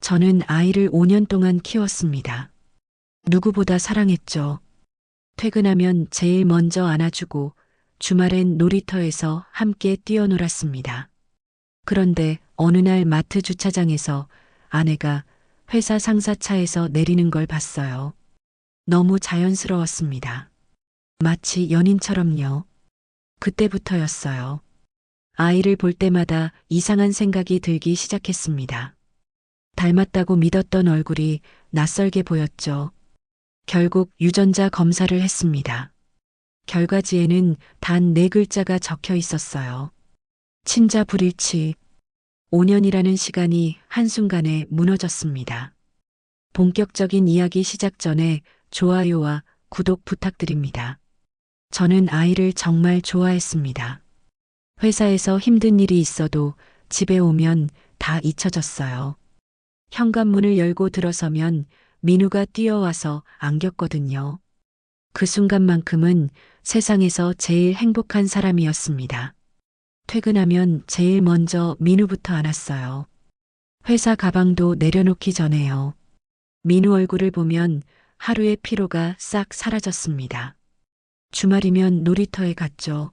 저는 아이를 5년 동안 키웠습니다. 누구보다 사랑했죠. 퇴근하면 제일 먼저 안아주고 주말엔 놀이터에서 함께 뛰어놀았습니다. 그런데 어느 날 마트 주차장에서 아내가 회사 상사 차에서 내리는 걸 봤어요. 너무 자연스러웠습니다. 마치 연인처럼요. 그때부터였어요. 아이를 볼 때마다 이상한 생각이 들기 시작했습니다. 닮았다고 믿었던 얼굴이 낯설게 보였죠. 결국 유전자 검사를 했습니다. 결과지에는 단 4글자가 적혀 있었어요. 친자 불일치. 5년이라는 시간이 한순간에 무너졌습니다. 본격적인 이야기 시작 전에 좋아요와 구독 부탁드립니다. 저는 아이를 정말 좋아했습니다. 회사에서 힘든 일이 있어도 집에 오면 다 잊혀졌어요. 현관문을 열고 들어서면 민우가 뛰어와서 안겼거든요. 그 순간만큼은 세상에서 제일 행복한 사람이었습니다. 퇴근하면 제일 먼저 민우부터 안았어요. 회사 가방도 내려놓기 전에요. 민우 얼굴을 보면 하루의 피로가 싹 사라졌습니다. 주말이면 놀이터에 갔죠.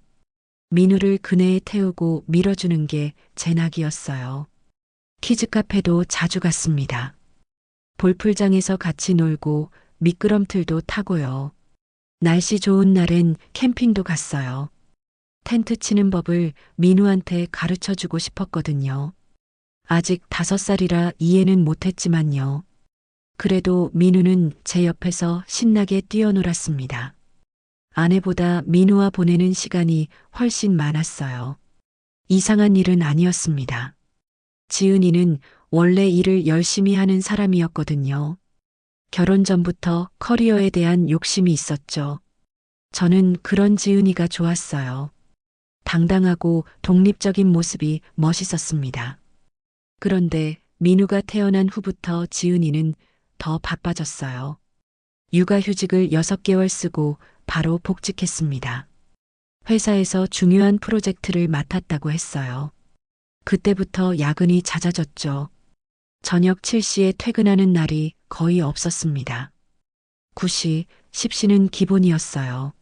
민우를 그네에 태우고 밀어주는 게 제 낙이었어요. 키즈 카페도 자주 갔습니다. 볼풀장에서 같이 놀고 미끄럼틀도 타고요. 날씨 좋은 날엔 캠핑도 갔어요. 텐트 치는 법을 민우한테 가르쳐 주고 싶었거든요. 아직 5살이라 이해는 못했지만요. 그래도 민우는 제 옆에서 신나게 뛰어놀았습니다. 아내보다 민우와 보내는 시간이 훨씬 많았어요. 이상한 일은 아니었습니다. 지은이는 원래 일을 열심히 하는 사람이었거든요. 결혼 전부터 커리어에 대한 욕심이 있었죠. 저는 그런 지은이가 좋았어요. 당당하고 독립적인 모습이 멋있었습니다. 그런데 민우가 태어난 후부터 지은이는 더 바빠졌어요. 육아휴직을 6개월 쓰고 바로 복직했습니다. 회사에서 중요한 프로젝트를 맡았다고 했어요. 그때부터 야근이 잦아졌죠. 저녁 7시에 퇴근하는 날이 거의 없었습니다. 9시, 10시는 기본이었어요.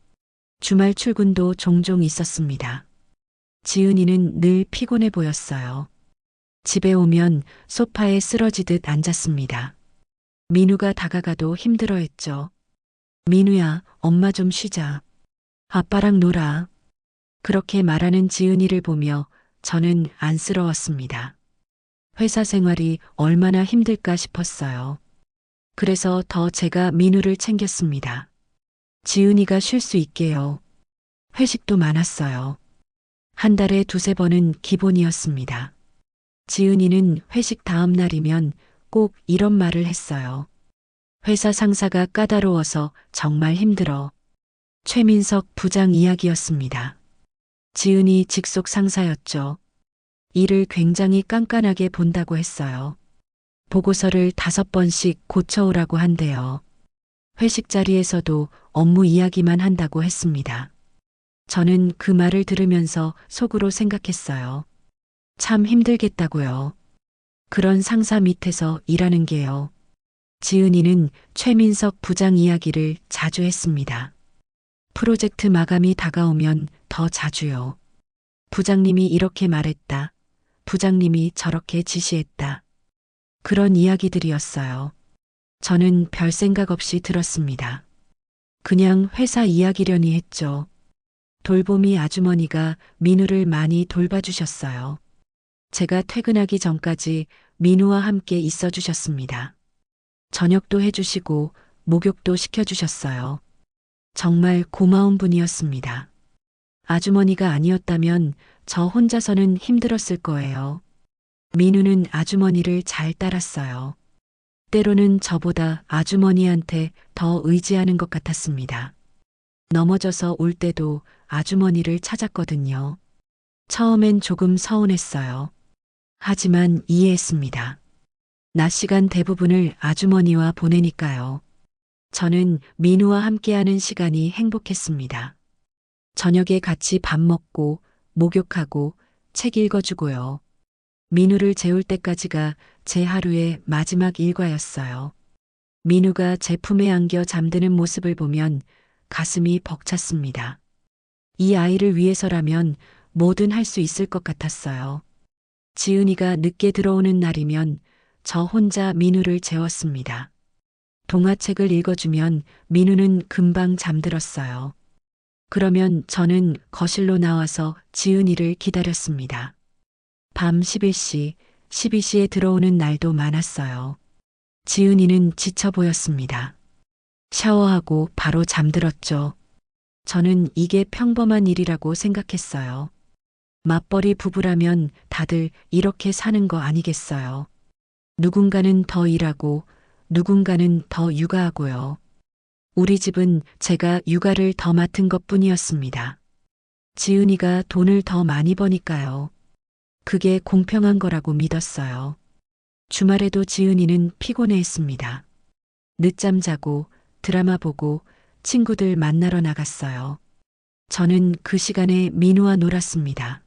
주말 출근도 종종 있었습니다. 지은이는 늘 피곤해 보였어요. 집에 오면 소파에 쓰러지듯 앉았습니다. 민우가 다가가도 힘들어했죠. 민우야, 엄마 좀 쉬자. 아빠랑 놀아. 그렇게 말하는 지은이를 보며 저는 안쓰러웠습니다. 회사 생활이 얼마나 힘들까 싶었어요. 그래서 더 제가 민우를 챙겼습니다. 지은이가 쉴 수 있게요. 회식도 많았어요. 한 달에 2~3번은 기본이었습니다. 지은이는 회식 다음 날이면 꼭 이런 말을 했어요. 회사 상사가 까다로워서 정말 힘들어. 최민석 부장 이야기였습니다. 지은이 직속 상사였죠. 일을 굉장히 깐깐하게 본다고 했어요. 보고서를 5번씩 고쳐오라고 한대요. 회식 자리에서도 업무 이야기만 한다고 했습니다. 저는 그 말을 들으면서 속으로 생각했어요. 참 힘들겠다고요. 그런 상사 밑에서 일하는 게요. 지은이는 최민석 부장 이야기를 자주 했습니다. 프로젝트 마감이 다가오면 더 자주요. 부장님이 이렇게 말했다. 부장님이 저렇게 지시했다. 그런 이야기들이었어요. 저는 별 생각 없이 들었습니다. 그냥 회사 이야기려니 했죠. 돌보미 아주머니가 민우를 많이 돌봐주셨어요. 제가 퇴근하기 전까지 민우와 함께 있어 주셨습니다. 저녁도 해주시고 목욕도 시켜주셨어요. 정말 고마운 분이었습니다. 아주머니가 아니었다면 저 혼자서는 힘들었을 거예요. 민우는 아주머니를 잘 따랐어요. 때로는 저보다 아주머니한테 더 의지하는 것 같았습니다. 넘어져서 올 때도 아주머니를 찾았거든요. 처음엔 조금 서운했어요. 하지만 이해했습니다. 낮 시간 대부분을 아주머니와 보내니까요. 저는 민우와 함께하는 시간이 행복했습니다. 저녁에 같이 밥 먹고 목욕하고 책 읽어주고요. 민우를 재울 때까지가 제 하루의 마지막 일과였어요. 민우가 제 품에 안겨 잠드는 모습을 보면 가슴이 벅찼습니다. 이 아이를 위해서라면 뭐든 할 수 있을 것 같았어요. 지은이가 늦게 들어오는 날이면 저 혼자 민우를 재웠습니다. 동화책을 읽어주면 민우는 금방 잠들었어요. 그러면 저는 거실로 나와서 지은이를 기다렸습니다. 밤 11시, 12시에 들어오는 날도 많았어요. 지은이는 지쳐 보였습니다. 샤워하고 바로 잠들었죠. 저는 이게 평범한 일이라고 생각했어요. 맞벌이 부부라면 다들 이렇게 사는 거 아니겠어요. 누군가는 더 일하고 누군가는 더 육아하고요. 우리 집은 제가 육아를 더 맡은 것 뿐이었습니다. 지은이가 돈을 더 많이 버니까요. 그게 공평한 거라고 믿었어요. 주말에도 지은이는 피곤해했습니다. 늦잠 자고 드라마 보고 친구들 만나러 나갔어요. 저는 그 시간에 민우와 놀았습니다.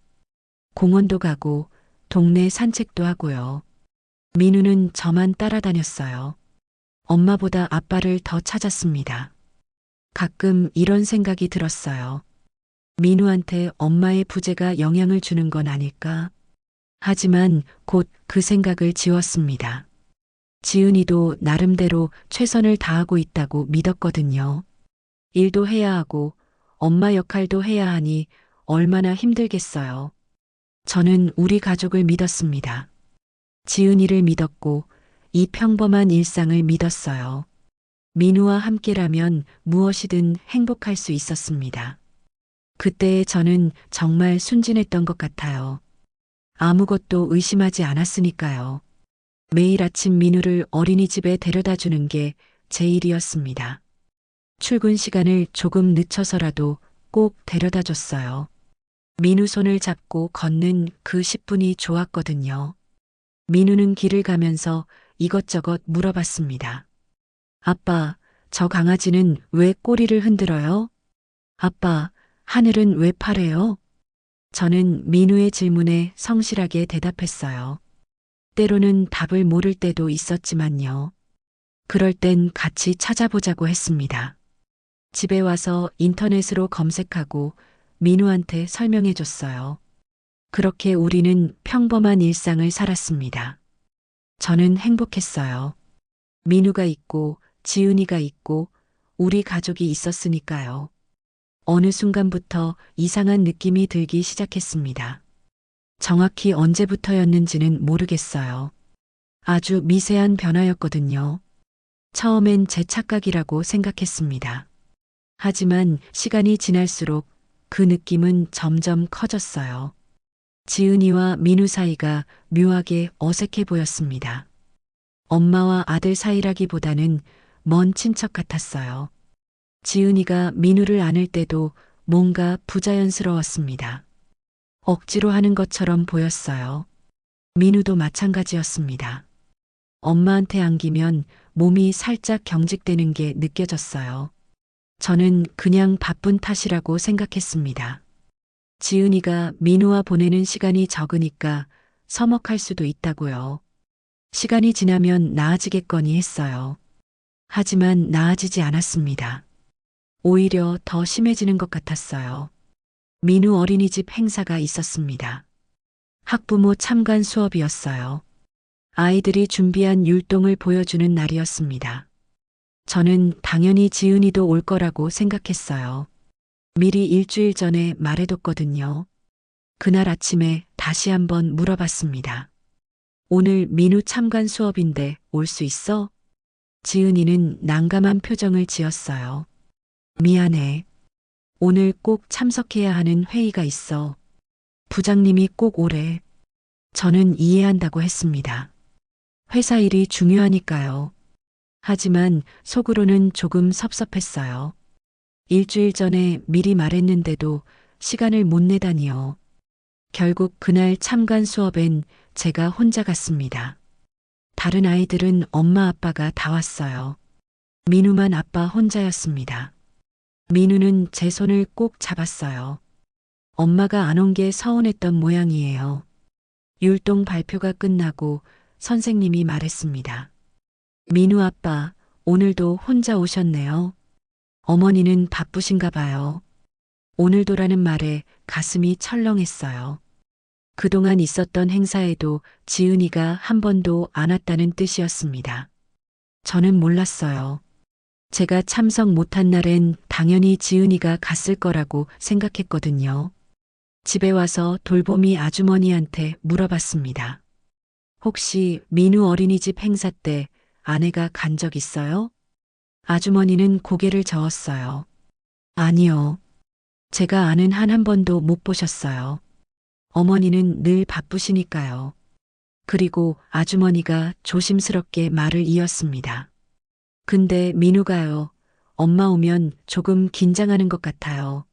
공원도 가고 동네 산책도 하고요. 민우는 저만 따라다녔어요. 엄마보다 아빠를 더 찾았습니다. 가끔 이런 생각이 들었어요. 민우한테 엄마의 부재가 영향을 주는 건 아닐까? 하지만 곧 그 생각을 지웠습니다. 지은이도 나름대로 최선을 다하고 있다고 믿었거든요. 일도 해야 하고 엄마 역할도 해야 하니 얼마나 힘들겠어요. 저는 우리 가족을 믿었습니다. 지은이를 믿었고 이 평범한 일상을 믿었어요. 민우와 함께라면 무엇이든 행복할 수 있었습니다. 그때의 저는 정말 순진했던 것 같아요. 아무것도 의심하지 않았으니까요. 매일 아침 민우를 어린이집에 데려다 주는 게 제 일이었습니다. 출근 시간을 조금 늦춰서라도 꼭 데려다 줬어요. 민우 손을 잡고 걷는 그 10분이 좋았거든요. 민우는 길을 가면서 이것저것 물어봤습니다. 아빠, 저 강아지는 왜 꼬리를 흔들어요? 아빠, 하늘은 왜 파래요? 저는 민우의 질문에 성실하게 대답했어요. 때로는 답을 모를 때도 있었지만요. 그럴 땐 같이 찾아보자고 했습니다. 집에 와서 인터넷으로 검색하고 민우한테 설명해 줬어요. 그렇게 우리는 평범한 일상을 살았습니다. 저는 행복했어요. 민우가 있고 지은이가 있고 우리 가족이 있었으니까요. 어느 순간부터 이상한 느낌이 들기 시작했습니다. 정확히 언제부터였는지는 모르겠어요. 아주 미세한 변화였거든요. 처음엔 제 착각이라고 생각했습니다. 하지만 시간이 지날수록 그 느낌은 점점 커졌어요. 지은이와 민우 사이가 묘하게 어색해 보였습니다. 엄마와 아들 사이라기보다는 먼 친척 같았어요. 지은이가 민우를 안을 때도 뭔가 부자연스러웠습니다. 억지로 하는 것처럼 보였어요. 민우도 마찬가지였습니다. 엄마한테 안기면 몸이 살짝 경직되는 게 느껴졌어요. 저는 그냥 바쁜 탓이라고 생각했습니다. 지은이가 민우와 보내는 시간이 적으니까 서먹할 수도 있다고요. 시간이 지나면 나아지겠거니 했어요. 하지만 나아지지 않았습니다. 오히려 더 심해지는 것 같았어요. 민우 어린이집 행사가 있었습니다. 학부모 참관 수업이었어요. 아이들이 준비한 율동을 보여주는 날이었습니다. 저는 당연히 지은이도 올 거라고 생각했어요. 미리 일주일 전에 말해뒀거든요. 그날 아침에 다시 한번 물어봤습니다. 오늘 민우 참관 수업인데 올 수 있어? 지은이는 난감한 표정을 지었어요. 미안해. 오늘 꼭 참석해야 하는 회의가 있어. 부장님이 꼭 오래. 저는 이해한다고 했습니다. 회사 일이 중요하니까요. 하지만 속으로는 조금 섭섭했어요. 일주일 전에 미리 말했는데도 시간을 못 내다니요. 결국 그날 참관 수업엔 제가 혼자 갔습니다. 다른 아이들은 엄마 아빠가 다 왔어요. 민우만 아빠 혼자였습니다. 민우는 제 손을 꼭 잡았어요. 엄마가 안 온 게 서운했던 모양이에요. 율동 발표가 끝나고 선생님이 말했습니다. 민우 아빠, 오늘도 혼자 오셨네요. 어머니는 바쁘신가 봐요. 오늘도라는 말에 가슴이 철렁했어요. 그동안 있었던 행사에도 지은이가 한 번도 안 왔다는 뜻이었습니다. 저는 몰랐어요. 제가 참석 못한 날엔 당연히 지은이가 갔을 거라고 생각했거든요. 집에 와서 돌보미 아주머니한테 물어봤습니다. 혹시 민우 어린이집 행사 때 아내가 간 적 있어요? 아주머니는 고개를 저었어요. 아니요. 제가 아는 한 번도 못 보셨어요. 어머니는 늘 바쁘시니까요. 그리고 아주머니가 조심스럽게 말을 이었습니다. 근데 민우가요. 엄마 오면 조금 긴장하는 것 같아요.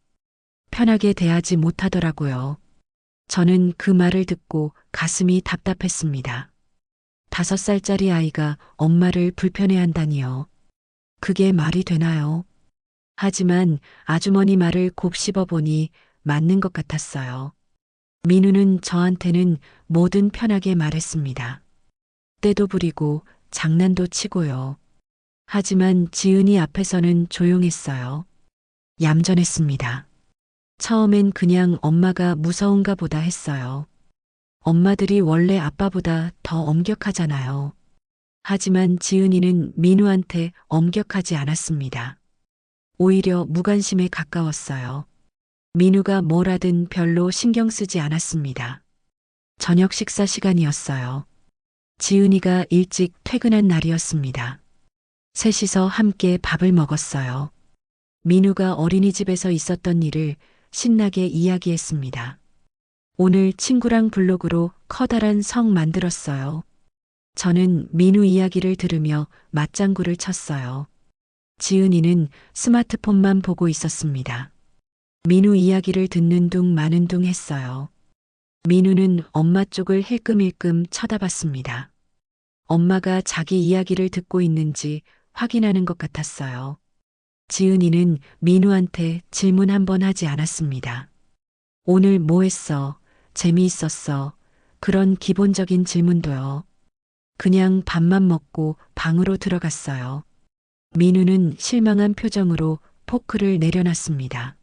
편하게 대하지 못하더라고요. 저는 그 말을 듣고 가슴이 답답했습니다. 5살짜리 아이가 엄마를 불편해한다니요. 그게 말이 되나요? 하지만 아주머니 말을 곱씹어 보니 맞는 것 같았어요. 민우는 저한테는 뭐든 편하게 말했습니다. 때도 부리고 장난도 치고요. 하지만 지은이 앞에서는 조용했어요. 얌전했습니다. 처음엔 그냥 엄마가 무서운가 보다 했어요. 엄마들이 원래 아빠보다 더 엄격하잖아요. 하지만 지은이는 민우한테 엄격하지 않았습니다. 오히려 무관심에 가까웠어요. 민우가 뭘 하든 별로 신경 쓰지 않았습니다. 저녁 식사 시간이었어요. 지은이가 일찍 퇴근한 날이었습니다. 셋이서 함께 밥을 먹었어요. 민우가 어린이집에서 있었던 일을 신나게 이야기했습니다. 오늘 친구랑 블로그로 커다란 성 만들었어요. 저는 민우 이야기를 들으며 맞장구를 쳤어요. 지은이는 스마트폰만 보고 있었습니다. 민우 이야기를 듣는 둥 마는 둥 했어요. 민우는 엄마 쪽을 힐끔힐끔 쳐다봤습니다. 엄마가 자기 이야기를 듣고 있는지 확인하는 것 같았어요. 지은이는 민우한테 질문 한 번 하지 않았습니다. 오늘 뭐 했어? 재미있었어? 그런 기본적인 질문도요. 그냥 밥만 먹고 방으로 들어갔어요. 민우는 실망한 표정으로 포크를 내려놨습니다.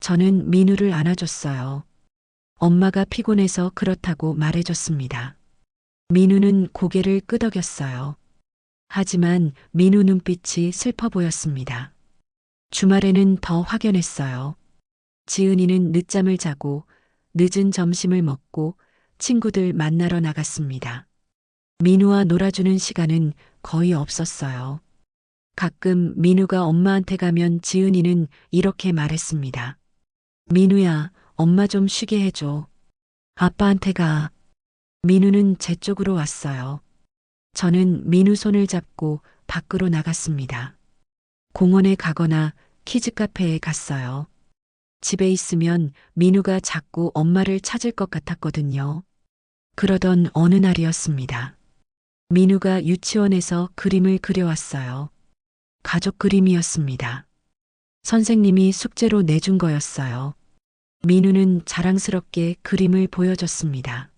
저는 민우를 안아줬어요. 엄마가 피곤해서 그렇다고 말해줬습니다. 민우는 고개를 끄덕였어요. 하지만 민우 눈빛이 슬퍼 보였습니다. 주말에는 더 확연했어요. 지은이는 늦잠을 자고 늦은 점심을 먹고 친구들 만나러 나갔습니다. 민우와 놀아주는 시간은 거의 없었어요. 가끔 민우가 엄마한테 가면 지은이는 이렇게 말했습니다. 민우야, 엄마 좀 쉬게 해줘. 아빠한테 가. 민우는 제 쪽으로 왔어요. 저는 민우 손을 잡고 밖으로 나갔습니다. 공원에 가거나 키즈 카페에 갔어요. 집에 있으면 민우가 자꾸 엄마를 찾을 것 같았거든요. 그러던 어느 날이었습니다. 민우가 유치원에서 그림을 그려왔어요. 가족 그림이었습니다. 선생님이 숙제로 내준 거였어요. 민우는 자랑스럽게 그림을 보여줬습니다.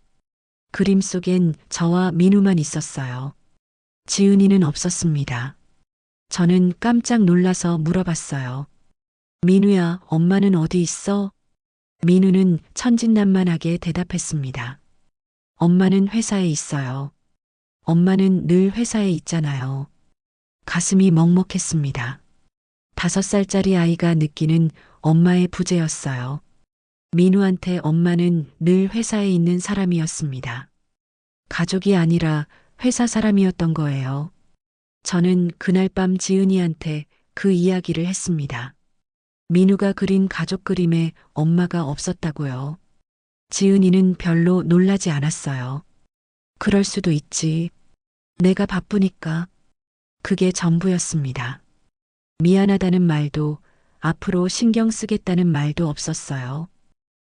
그림 속엔 저와 민우만 있었어요. 지은이는 없었습니다. 저는 깜짝 놀라서 물어봤어요. 민우야, 엄마는 어디 있어? 민우는 천진난만하게 대답했습니다. 엄마는 회사에 있어요. 엄마는 늘 회사에 있잖아요. 가슴이 먹먹했습니다. 5살짜리 아이가 느끼는 엄마의 부재였어요. 민우한테 엄마는 늘 회사에 있는 사람이었습니다. 가족이 아니라 회사 사람이었던 거예요. 저는 그날 밤 지은이한테 그 이야기를 했습니다. 민우가 그린 가족 그림에 엄마가 없었다고요. 지은이는 별로 놀라지 않았어요. 그럴 수도 있지. 내가 바쁘니까. 그게 전부였습니다. 미안하다는 말도 앞으로 신경 쓰겠다는 말도 없었어요.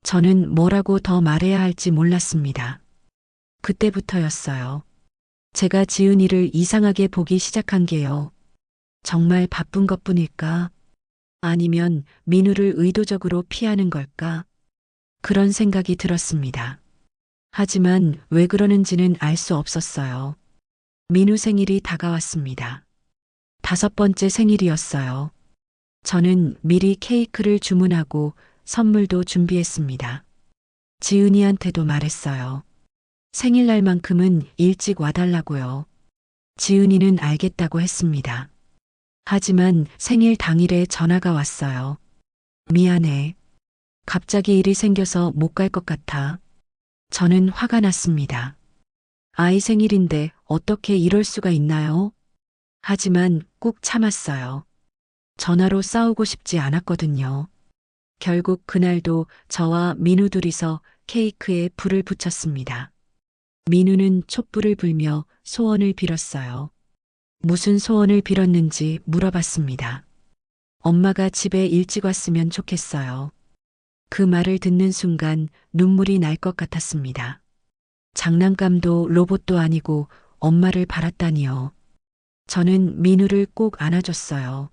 저는 뭐라고 더 말해야 할지 몰랐습니다. 그때부터였어요. 제가 지은이를 이상하게 보기 시작한 게요. 정말 바쁜 것뿐일까? 아니면 민우를 의도적으로 피하는 걸까? 그런 생각이 들었습니다. 하지만 왜 그러는지는 알 수 없었어요. 민우 생일이 다가왔습니다. 5번째 생일이었어요. 저는 미리 케이크를 주문하고 선물도 준비했습니다. 지은이한테도 말했어요. 생일날만큼은 일찍 와달라고요. 지은이는 알겠다고 했습니다. 하지만 생일 당일에 전화가 왔어요. 미안해. 갑자기 일이 생겨서 못 갈 것 같아. 저는 화가 났습니다. 아이 생일인데 어떻게 이럴 수가 있나요? 하지만 꾹 참았어요. 전화로 싸우고 싶지 않았거든요. 결국 그날도 저와 민우 둘이서 케이크에 불을 붙였습니다. 민우는 촛불을 불며 소원을 빌었어요. 무슨 소원을 빌었는지 물어봤습니다. 엄마가 집에 일찍 왔으면 좋겠어요. 그 말을 듣는 순간 눈물이 날 것 같았습니다. 장난감도 로봇도 아니고 엄마를 바랐다니요. 저는 민우를 꼭 안아줬어요.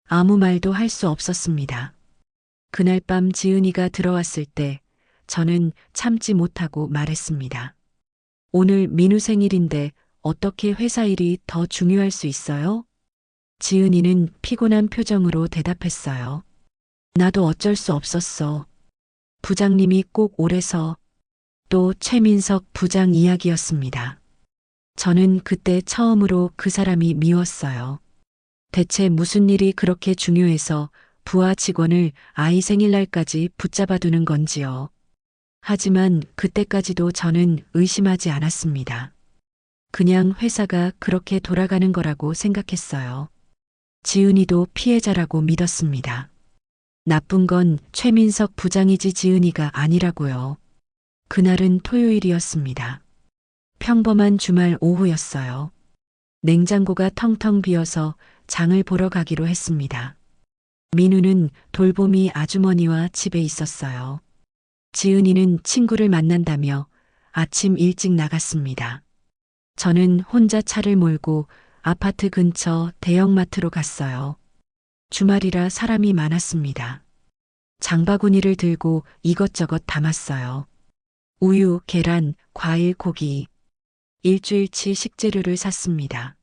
아무 말도 할 수 없었습니다. 그날 밤 지은이가 들어왔을 때 저는 참지 못하고 말했습니다. 오늘 민우 생일인데 어떻게 회사 일이 더 중요할 수 있어요? 지은이는 피곤한 표정으로 대답했어요. 나도 어쩔 수 없었어. 부장님이 꼭 오래서. 또 최민석 부장 이야기였습니다. 저는 그때 처음으로 그 사람이 미웠어요. 대체 무슨 일이 그렇게 중요해서 부하 직원을 아이 생일날까지 붙잡아 두는 건지요. 하지만 그때까지도 저는 의심하지 않았습니다. 그냥 회사가 그렇게 돌아가는 거라고 생각했어요. 지은이도 피해자라고 믿었습니다. 나쁜 건 최민석 부장이지 지은이가 아니라고요. 그날은 토요일이었습니다. 평범한 주말 오후였어요. 냉장고가 텅텅 비어서 장을 보러 가기로 했습니다. 민우는 돌보미 아주머니와 집에 있었어요. 지은이는 친구를 만난다며 아침 일찍 나갔습니다. 저는 혼자 차를 몰고 아파트 근처 대형마트로 갔어요. 주말이라 사람이 많았습니다. 장바구니를 들고 이것저것 담았어요. 우유, 계란, 과일, 고기. 일주일치 식재료를 샀습니다.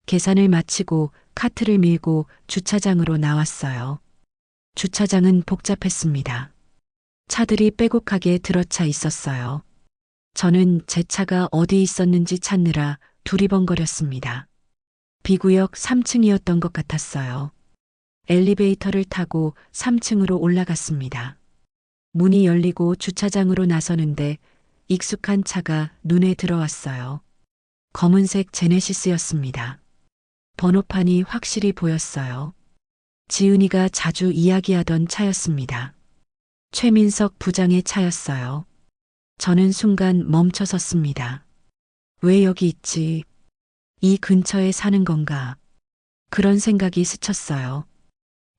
계산을 마치고 카트를 밀고 주차장으로 나왔어요. 주차장은 복잡했습니다. 차들이 빼곡하게 들어차 있었어요. 저는 제 차가 어디 있었는지 찾느라 두리번거렸습니다. B구역 3층이었던 것 같았어요. 엘리베이터를 타고 3층으로 올라갔습니다. 문이 열리고 주차장으로 나서는데 익숙한 차가 눈에 들어왔어요. 검은색 제네시스였습니다. 번호판이 확실히 보였어요. 지은이가 자주 이야기하던 차였습니다. 최민석 부장의 차였어요. 저는 순간 멈춰 섰습니다. 왜 여기 있지? 이 근처에 사는 건가? 그런 생각이 스쳤어요.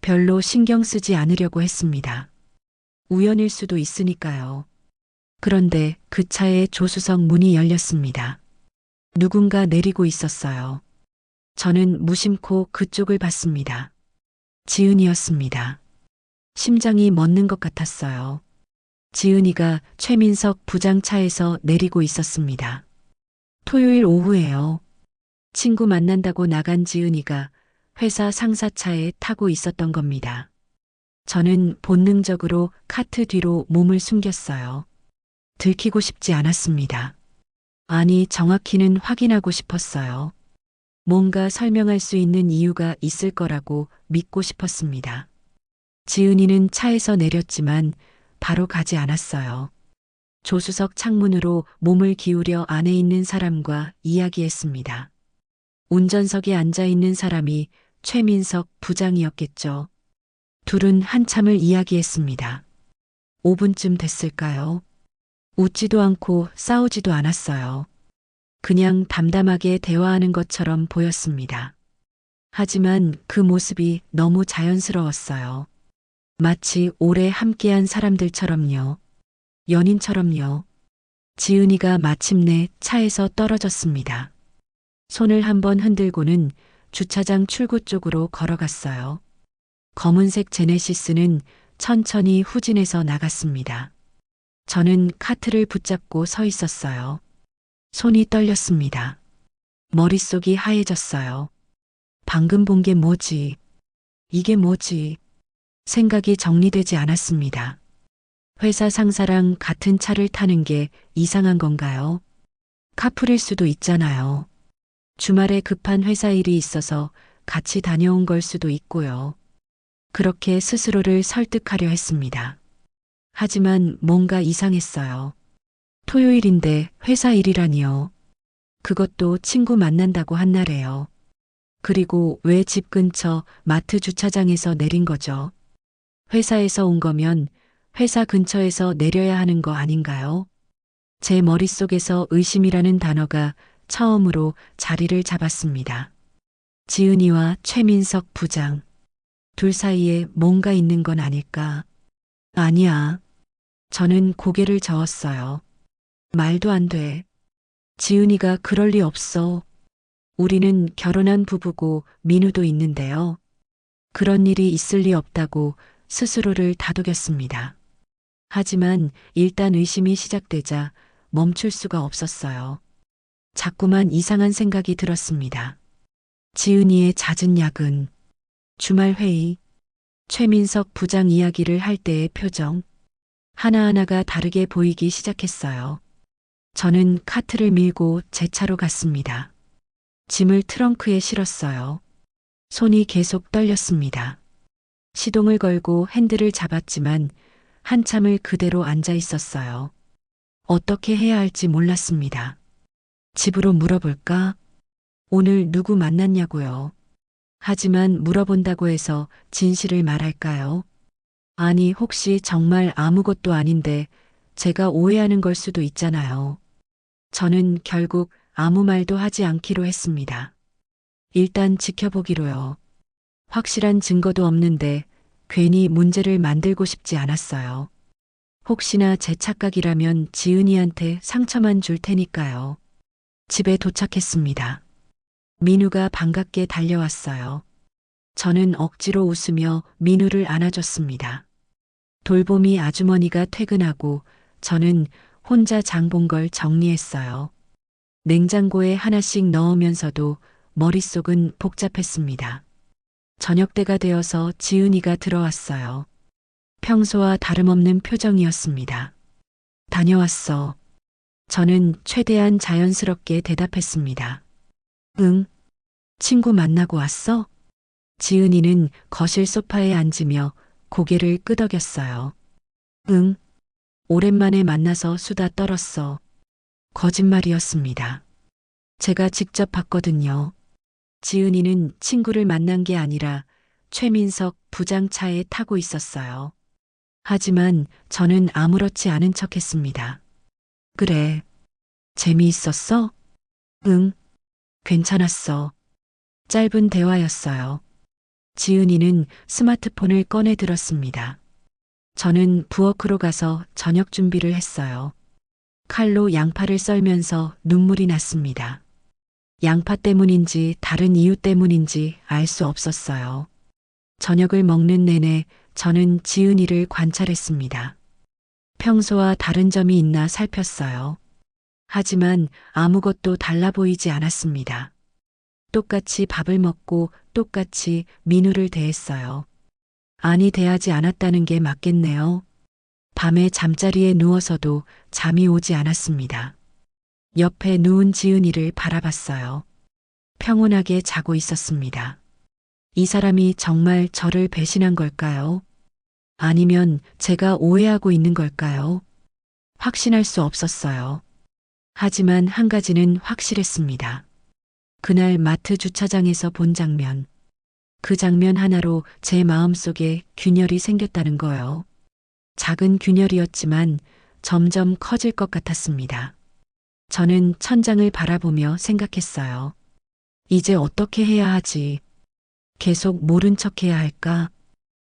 별로 신경 쓰지 않으려고 했습니다. 우연일 수도 있으니까요. 그런데 그 차의 조수석 문이 열렸습니다. 누군가 내리고 있었어요. 저는 무심코 그쪽을 봤습니다. 지은이었습니다. 심장이 멎는 것 같았어요. 지은이가 최민석 부장 차에서 내리고 있었습니다. 토요일 오후에요. 친구 만난다고 나간 지은이가 회사 상사차에 타고 있었던 겁니다. 저는 본능적으로 카트 뒤로 몸을 숨겼어요. 들키고 싶지 않았습니다. 아니, 정확히는 확인하고 싶었어요. 뭔가 설명할 수 있는 이유가 있을 거라고 믿고 싶었습니다. 지은이는 차에서 내렸지만 바로 가지 않았어요. 조수석 창문으로 몸을 기울여 안에 있는 사람과 이야기했습니다. 운전석에 앉아 있는 사람이 최민석 부장이었겠죠. 둘은 한참을 이야기했습니다. 5분쯤 됐을까요? 웃지도 않고 싸우지도 않았어요. 그냥 담담하게 대화하는 것처럼 보였습니다. 하지만 그 모습이 너무 자연스러웠어요. 마치 오래 함께한 사람들처럼요. 연인처럼요. 지은이가 마침내 차에서 떨어졌습니다. 손을 한번 흔들고는 주차장 출구 쪽으로 걸어갔어요. 검은색 제네시스는 천천히 후진해서 나갔습니다. 저는 카트를 붙잡고 서 있었어요. 손이 떨렸습니다. 머릿속이 하얘졌어요. 방금 본 게 뭐지? 이게 뭐지? 생각이 정리되지 않았습니다. 회사 상사랑 같은 차를 타는 게 이상한 건가요? 카풀일 수도 있잖아요. 주말에 급한 회사 일이 있어서 같이 다녀온 걸 수도 있고요. 그렇게 스스로를 설득하려 했습니다. 하지만 뭔가 이상했어요. 토요일인데 회사 일이라니요. 그것도 친구 만난다고 한 날에요. 그리고 왜 집 근처 마트 주차장에서 내린 거죠? 회사에서 온 거면 회사 근처에서 내려야 하는 거 아닌가요? 제 머릿속에서 의심이라는 단어가 처음으로 자리를 잡았습니다. 지은이와 최민석 부장. 둘 사이에 뭔가 있는 건 아닐까? 아니야. 저는 고개를 저었어요. 말도 안 돼. 지은이가 그럴 리 없어. 우리는 결혼한 부부고 민우도 있는데요. 그런 일이 있을 리 없다고 스스로를 다독였습니다. 하지만 일단 의심이 시작되자 멈출 수가 없었어요. 자꾸만 이상한 생각이 들었습니다. 지은이의 잦은 야근, 주말 회의, 최민석 부장 이야기를 할 때의 표정, 하나하나가 다르게 보이기 시작했어요. 저는 카트를 밀고 제 차로 갔습니다. 짐을 트렁크에 실었어요. 손이 계속 떨렸습니다. 시동을 걸고 핸들을 잡았지만 한참을 그대로 앉아 있었어요. 어떻게 해야 할지 몰랐습니다. 집으로 물어볼까? 오늘 누구 만났냐고요. 하지만 물어본다고 해서 진실을 말할까요? 아니, 혹시 정말 아무것도 아닌데 제가 오해하는 걸 수도 있잖아요. 저는 결국 아무 말도 하지 않기로 했습니다. 일단 지켜보기로요. 확실한 증거도 없는데 괜히 문제를 만들고 싶지 않았어요. 혹시나 제 착각이라면 지은이한테 상처만 줄 테니까요. 집에 도착했습니다. 민우가 반갑게 달려왔어요. 저는 억지로 웃으며 민우를 안아줬습니다. 돌보미 아주머니가 퇴근하고 저는 혼자 장본 걸 정리했어요. 냉장고에 하나씩 넣으면서도 머릿속은 복잡했습니다. 저녁때가 되어서 지은이가 들어왔어요. 평소와 다름없는 표정이었습니다. 다녀왔어. 저는 최대한 자연스럽게 대답했습니다. 응. 친구 만나고 왔어? 지은이는 거실 소파에 앉으며 고개를 끄덕였어요. 응. 오랜만에 만나서 수다 떨었어. 거짓말이었습니다. 제가 직접 봤거든요. 지은이는 친구를 만난 게 아니라 최민석 부장 차에 타고 있었어요. 하지만 저는 아무렇지 않은 척 했습니다. 그래. 재미있었어? 응. 괜찮았어. 짧은 대화였어요. 지은이는 스마트폰을 꺼내 들었습니다. 저는 부엌으로 가서 저녁 준비를 했어요. 칼로 양파를 썰면서 눈물이 났습니다. 양파 때문인지 다른 이유 때문인지 알 수 없었어요. 저녁을 먹는 내내 저는 지은이를 관찰했습니다. 평소와 다른 점이 있나 살폈어요. 하지만 아무것도 달라 보이지 않았습니다. 똑같이 밥을 먹고 똑같이 민우를 대했어요. 아니, 대하지 않았다는 게 맞겠네요. 밤에 잠자리에 누워서도 잠이 오지 않았습니다. 옆에 누운 지은이를 바라봤어요. 평온하게 자고 있었습니다. 이 사람이 정말 저를 배신한 걸까요? 아니면 제가 오해하고 있는 걸까요? 확신할 수 없었어요. 하지만 한 가지는 확실했습니다. 그날 마트 주차장에서 본 장면. 그 장면 하나로 제 마음속에 균열이 생겼다는 거요. 작은 균열이었지만 점점 커질 것 같았습니다. 저는 천장을 바라보며 생각했어요. 이제 어떻게 해야 하지? 계속 모른 척 해야 할까?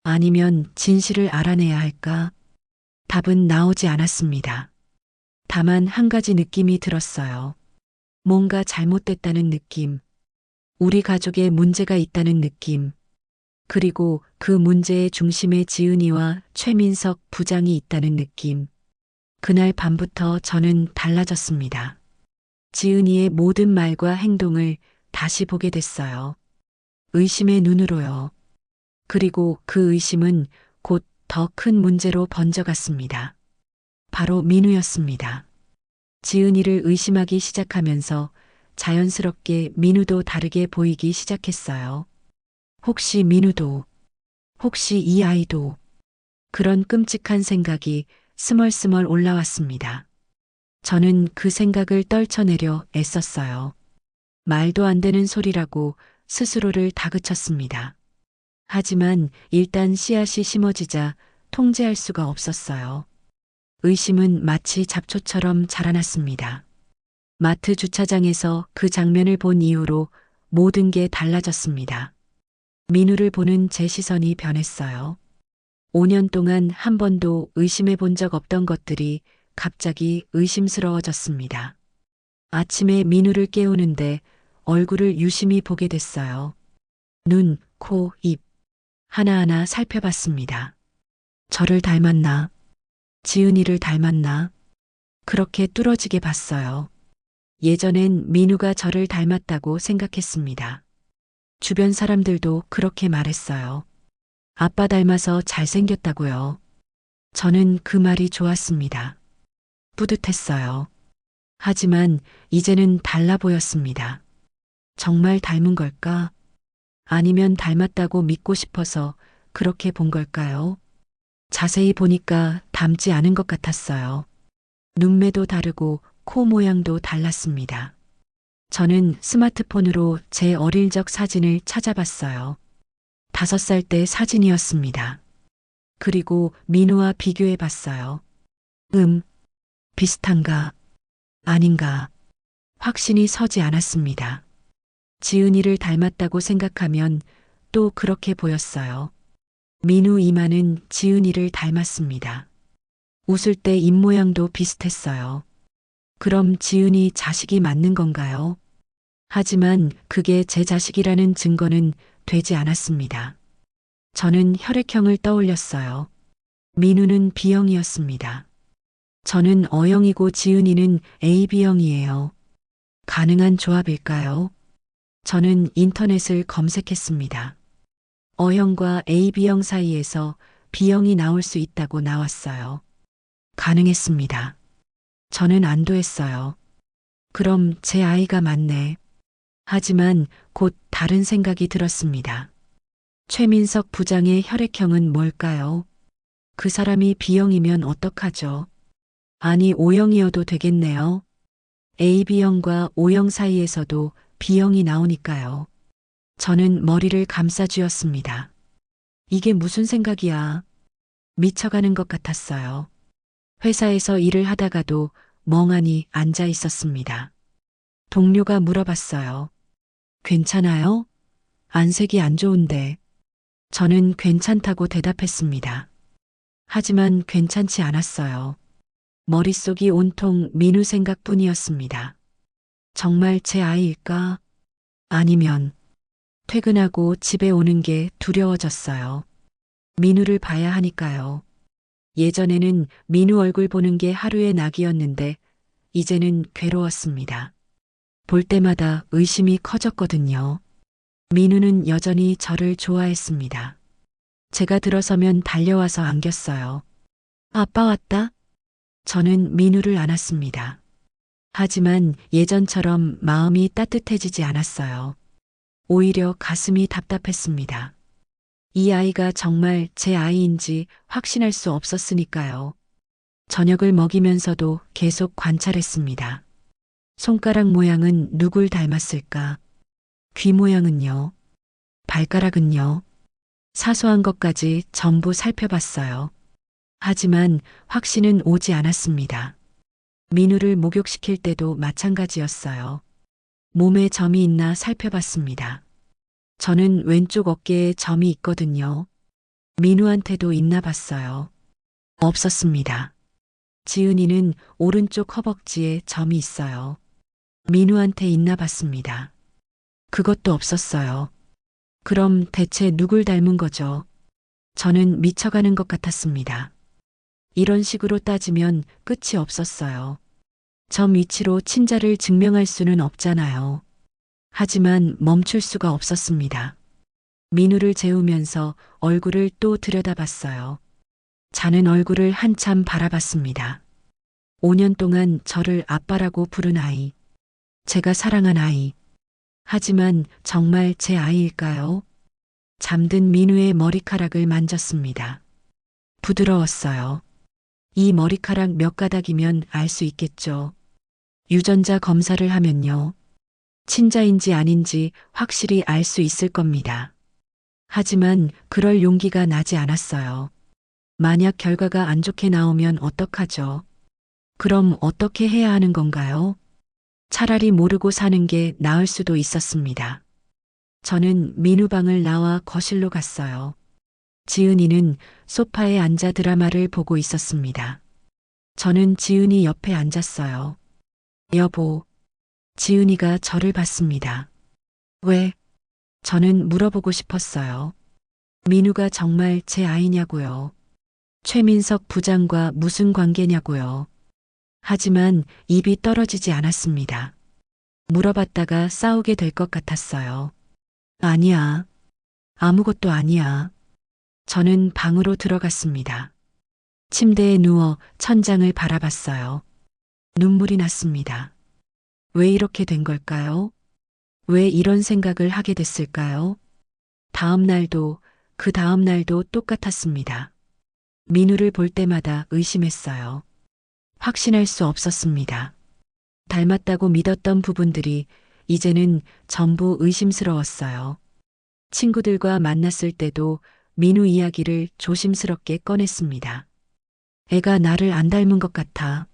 아니면 진실을 알아내야 할까? 답은 나오지 않았습니다. 다만 한 가지 느낌이 들었어요. 뭔가 잘못됐다는 느낌. 우리 가족에 문제가 있다는 느낌. 그리고 그 문제의 중심에 지은이와 최민석 부장이 있다는 느낌. 그날 밤부터 저는 달라졌습니다. 지은이의 모든 말과 행동을 다시 보게 됐어요. 의심의 눈으로요. 그리고 그 의심은 곧 더 큰 문제로 번져갔습니다. 바로 민우였습니다. 지은이를 의심하기 시작하면서 자연스럽게 민우도 다르게 보이기 시작했어요. 혹시 민우도, 혹시 이 아이도, 그런 끔찍한 생각이 스멀스멀 올라왔습니다. 저는 그 생각을 떨쳐내려 애썼어요. 말도 안 되는 소리라고 스스로를 다그쳤습니다. 하지만 일단 씨앗이 심어지자 통제할 수가 없었어요. 의심은 마치 잡초처럼 자라났습니다. 마트 주차장에서 그 장면을 본 이후로 모든 게 달라졌습니다. 민우를 보는 제 시선이 변했어요. 5년 동안 한 번도 의심해 본 적 없던 것들이 갑자기 의심스러워졌습니다. 아침에 민우를 깨우는데 얼굴을 유심히 보게 됐어요. 눈, 코, 입 하나하나 살펴봤습니다. 저를 닮았나? 지은이를 닮았나? 그렇게 뚫어지게 봤어요. 예전엔 민우가 저를 닮았다고 생각했습니다. 주변 사람들도 그렇게 말했어요. 아빠 닮아서 잘생겼다고요. 저는 그 말이 좋았습니다. 뿌듯했어요. 하지만 이제는 달라 보였습니다. 정말 닮은 걸까? 아니면 닮았다고 믿고 싶어서 그렇게 본 걸까요? 자세히 보니까 닮지 않은 것 같았어요. 눈매도 다르고 코 모양도 달랐습니다. 저는 스마트폰으로 제 어릴 적 사진을 찾아봤어요. 5살 때 사진이었습니다. 그리고 민우와 비교해 봤어요. 비슷한가? 아닌가? 확신이 서지 않았습니다. 지은이를 닮았다고 생각하면 또 그렇게 보였어요. 민우 이마는 지은이를 닮았습니다. 웃을 때 입모양도 비슷했어요. 그럼 지은이 자식이 맞는 건가요? 하지만 그게 제 자식이라는 증거는 되지 않았습니다. 저는 혈액형을 떠올렸어요. 민우는 B형이었습니다. 저는 O형이고 지은이는 AB형이에요. 가능한 조합일까요? 저는 인터넷을 검색했습니다. O형과 AB형 사이에서 B형이 나올 수 있다고 나왔어요. 가능했습니다. 저는 안도했어요. 그럼 제 아이가 맞네. 하지만 곧 다른 생각이 들었습니다. 최민석 부장의 혈액형은 뭘까요? 그 사람이 B형이면 어떡하죠? 아니 O형이어도 되겠네요. AB형과 O형 사이에서도 B형이 나오니까요. 저는 머리를 감싸쥐었습니다. 이게 무슨 생각이야? 미쳐가는 것 같았어요. 회사에서 일을 하다가도 멍하니 앉아 있었습니다. 동료가 물어봤어요. 괜찮아요? 안색이 안 좋은데. 저는 괜찮다고 대답했습니다. 하지만 괜찮지 않았어요. 머릿속이 온통 민우 생각뿐이었습니다. 정말 제 아이일까? 아니면 퇴근하고 집에 오는 게 두려워졌어요. 민우를 봐야 하니까요. 예전에는 민우 얼굴 보는 게 하루의 낙이었는데 이제는 괴로웠습니다. 볼 때마다 의심이 커졌거든요. 민우는 여전히 저를 좋아했습니다. 제가 들어서면 달려와서 안겼어요. 아빠 왔다? 저는 민우를 안았습니다. 하지만 예전처럼 마음이 따뜻해지지 않았어요. 오히려 가슴이 답답했습니다. 이 아이가 정말 제 아이인지 확신할 수 없었으니까요. 저녁을 먹이면서도 계속 관찰했습니다. 손가락 모양은 누굴 닮았을까? 귀 모양은요? 발가락은요? 사소한 것까지 전부 살펴봤어요. 하지만 확신은 오지 않았습니다. 민우를 목욕시킬 때도 마찬가지였어요. 몸에 점이 있나 살펴봤습니다. 저는 왼쪽 어깨에 점이 있거든요. 민우한테도 있나 봤어요. 없었습니다. 지은이는 오른쪽 허벅지에 점이 있어요. 민우한테 있나 봤습니다. 그것도 없었어요. 그럼 대체 누굴 닮은 거죠? 저는 미쳐가는 것 같았습니다. 이런 식으로 따지면 끝이 없었어요. 점 위치로 친자를 증명할 수는 없잖아요. 하지만 멈출 수가 없었습니다. 민우를 재우면서 얼굴을 또 들여다봤어요. 자는 얼굴을 한참 바라봤습니다. 5년 동안 저를 아빠라고 부른 아이. 제가 사랑한 아이. 하지만 정말 제 아이일까요? 잠든 민우의 머리카락을 만졌습니다. 부드러웠어요. 이 머리카락 몇 가닥이면 알 수 있겠죠. 유전자 검사를 하면요. 친자인지 아닌지 확실히 알 수 있을 겁니다. 하지만 그럴 용기가 나지 않았어요. 만약 결과가 안 좋게 나오면 어떡하죠? 그럼 어떻게 해야 하는 건가요? 차라리 모르고 사는 게 나을 수도 있었습니다. 저는 민우 방을 나와 거실로 갔어요. 지은이는 소파에 앉아 드라마를 보고 있었습니다. 저는 지은이 옆에 앉았어요. 여보, 지은이가 저를 봤습니다. 왜? 저는 물어보고 싶었어요. 민우가 정말 제 아이냐고요. 최민석 부장과 무슨 관계냐고요. 하지만 입이 떨어지지 않았습니다. 물어봤다가 싸우게 될 것 같았어요. 아니야. 아무것도 아니야. 저는 방으로 들어갔습니다. 침대에 누워 천장을 바라봤어요. 눈물이 났습니다. 왜 이렇게 된 걸까요? 왜 이런 생각을 하게 됐을까요? 다음 날도 그 다음 날도 똑같았습니다. 민우를 볼 때마다 의심했어요. 확신할 수 없었습니다. 닮았다고 믿었던 부분들이 이제는 전부 의심스러웠어요. 친구들과 만났을 때도 민우 이야기를 조심스럽게 꺼냈습니다. 애가 나를 안 닮은 것 같아.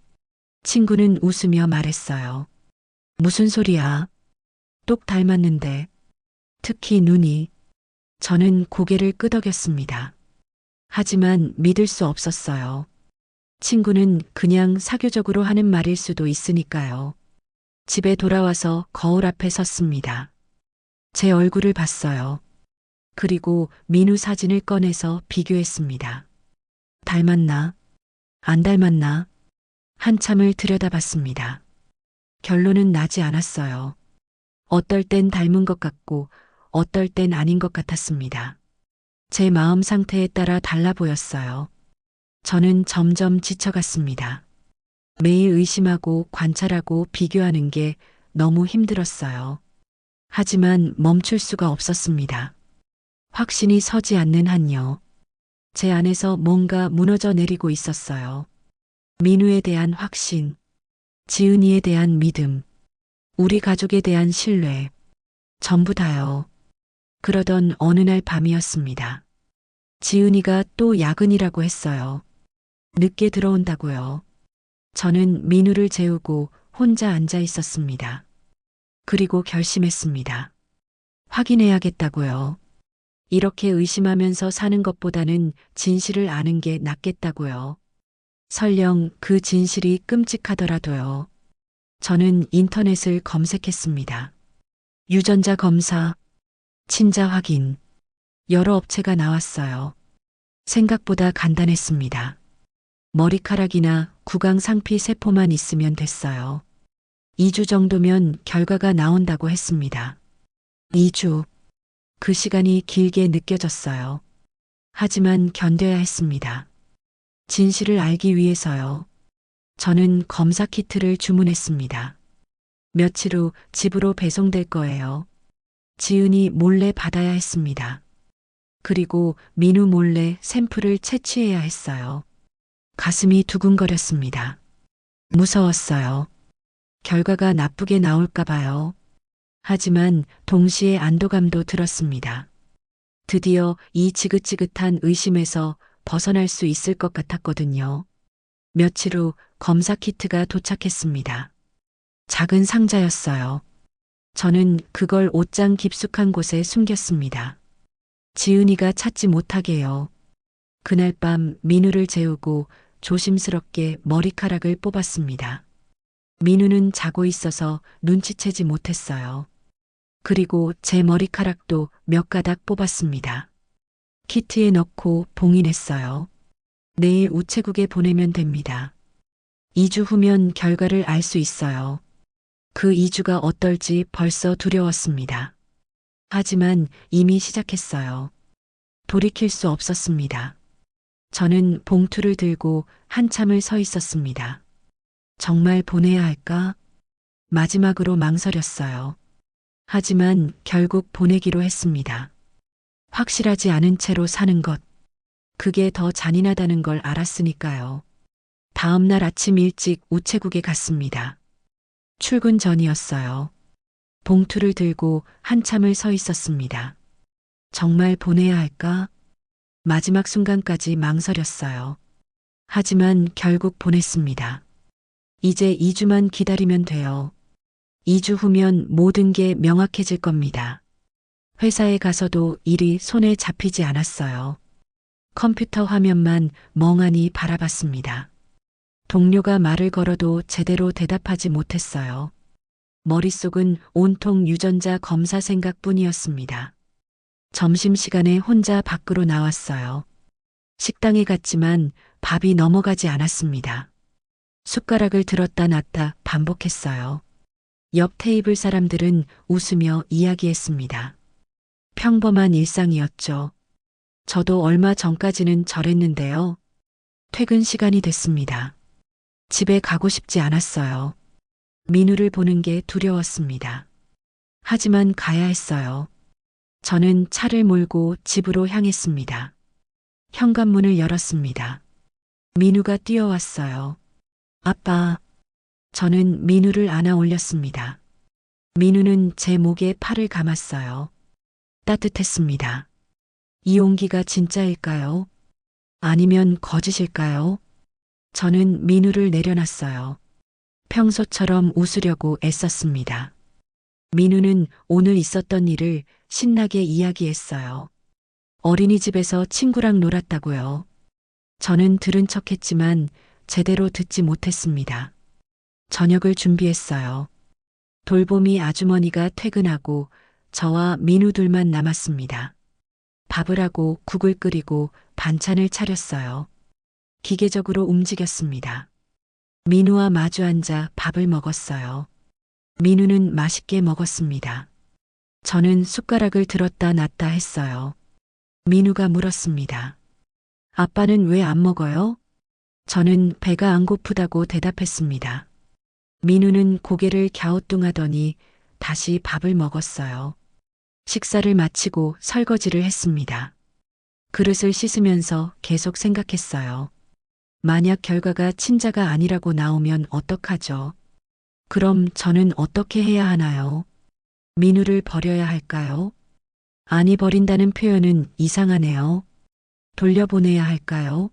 친구는 웃으며 말했어요. 무슨 소리야? 똑 닮았는데. 특히 눈이. 저는 고개를 끄덕였습니다. 하지만 믿을 수 없었어요. 친구는 그냥 사교적으로 하는 말일 수도 있으니까요. 집에 돌아와서 거울 앞에 섰습니다. 제 얼굴을 봤어요. 그리고 민우 사진을 꺼내서 비교했습니다. 닮았나? 안 닮았나? 한참을 들여다봤습니다. 결론은 나지 않았어요. 어떨 땐 닮은 것 같고 어떨 땐 아닌 것 같았습니다. 제 마음 상태에 따라 달라 보였어요. 저는 점점 지쳐갔습니다. 매일 의심하고 관찰하고 비교하는 게 너무 힘들었어요. 하지만 멈출 수가 없었습니다. 확신이 서지 않는 한요. 제 안에서 뭔가 무너져 내리고 있었어요. 민우에 대한 확신, 지은이에 대한 믿음, 우리 가족에 대한 신뢰, 전부 다요. 그러던 어느 날 밤이었습니다. 지은이가 또 야근이라고 했어요. 늦게 들어온다고요. 저는 민우를 재우고 혼자 앉아 있었습니다. 그리고 결심했습니다. 확인해야겠다고요. 이렇게 의심하면서 사는 것보다는 진실을 아는 게 낫겠다고요. 설령 그 진실이 끔찍하더라도요. 저는 인터넷을 검색했습니다. 유전자 검사, 친자 확인, 여러 업체가 나왔어요. 생각보다 간단했습니다. 머리카락이나 구강 상피 세포만 있으면 됐어요. 2주 정도면 결과가 나온다고 했습니다. 2주. 그 시간이 길게 느껴졌어요. 하지만 견뎌야 했습니다. 진실을 알기 위해서요. 저는 검사 키트를 주문했습니다. 며칠 후 집으로 배송될 거예요. 지은이 몰래 받아야 했습니다. 그리고 민우 몰래 샘플을 채취해야 했어요. 가슴이 두근거렸습니다. 무서웠어요. 결과가 나쁘게 나올까 봐요. 하지만 동시에 안도감도 들었습니다. 드디어 이 지긋지긋한 의심에서 벗어날 수 있을 것 같았거든요. 며칠 후 검사 키트가 도착했습니다. 작은 상자였어요. 저는 그걸 옷장 깊숙한 곳에 숨겼습니다. 지은이가 찾지 못하게요. 그날 밤 민우를 재우고 조심스럽게 머리카락을 뽑았습니다. 민우는 자고 있어서 눈치채지 못했어요. 그리고 제 머리카락도 몇 가닥 뽑았습니다. 키트에 넣고 봉인했어요. 내일 우체국에 보내면 됩니다. 2주 후면 결과를 알 수 있어요. 그 2주가 어떨지 벌써 두려웠습니다. 하지만 이미 시작했어요. 돌이킬 수 없었습니다. 저는 봉투를 들고 한참을 서 있었습니다. 정말 보내야 할까? 마지막으로 망설였어요. 하지만 결국 보내기로 했습니다. 확실하지 않은 채로 사는 것. 그게 더 잔인하다는 걸 알았으니까요. 다음 날 아침 일찍 우체국에 갔습니다. 출근 전이었어요. 봉투를 들고 한참을 서 있었습니다. 정말 보내야 할까? 마지막 순간까지 망설였어요. 하지만 결국 보냈습니다. 이제 2주만 기다리면 돼요. 2주 후면 모든 게 명확해질 겁니다. 회사에 가서도 일이 손에 잡히지 않았어요. 컴퓨터 화면만 멍하니 바라봤습니다. 동료가 말을 걸어도 제대로 대답하지 못했어요. 머릿속은 온통 유전자 검사 생각뿐이었습니다. 점심시간에 혼자 밖으로 나왔어요. 식당에 갔지만 밥이 넘어가지 않았습니다. 숟가락을 들었다 놨다 반복했어요. 옆 테이블 사람들은 웃으며 이야기했습니다. 평범한 일상이었죠. 저도 얼마 전까지는 저랬는데요. 퇴근 시간이 됐습니다. 집에 가고 싶지 않았어요. 민우를 보는 게 두려웠습니다. 하지만 가야 했어요. 저는 차를 몰고 집으로 향했습니다. 현관문을 열었습니다. 민우가 뛰어왔어요. 아빠. 저는 민우를 안아 올렸습니다. 민우는 제 목에 팔을 감았어요. 따뜻했습니다. 이 온기가 진짜일까요? 아니면 거짓일까요? 저는 민우를 내려놨어요. 평소처럼 웃으려고 애썼습니다. 민우는 오늘 있었던 일을 신나게 이야기했어요. 어린이집에서 친구랑 놀았다고요. 저는 들은 척했지만 제대로 듣지 못했습니다. 저녁을 준비했어요. 돌보미 아주머니가 퇴근하고 저와 민우 둘만 남았습니다. 밥을 하고 국을 끓이고 반찬을 차렸어요. 기계적으로 움직였습니다. 민우와 마주 앉아 밥을 먹었어요. 민우는 맛있게 먹었습니다. 저는 숟가락을 들었다 놨다 했어요. 민우가 물었습니다. 아빠는 왜 안 먹어요? 저는 배가 안 고프다고 대답했습니다. 민우는 고개를 갸우뚱하더니 다시 밥을 먹었어요. 식사를 마치고 설거지를 했습니다. 그릇을 씻으면서 계속 생각했어요. 만약 결과가 친자가 아니라고 나오면 어떡하죠? 그럼 저는 어떻게 해야 하나요? 민우를 버려야 할까요? 아니, 버린다는 표현은 이상하네요. 돌려보내야 할까요?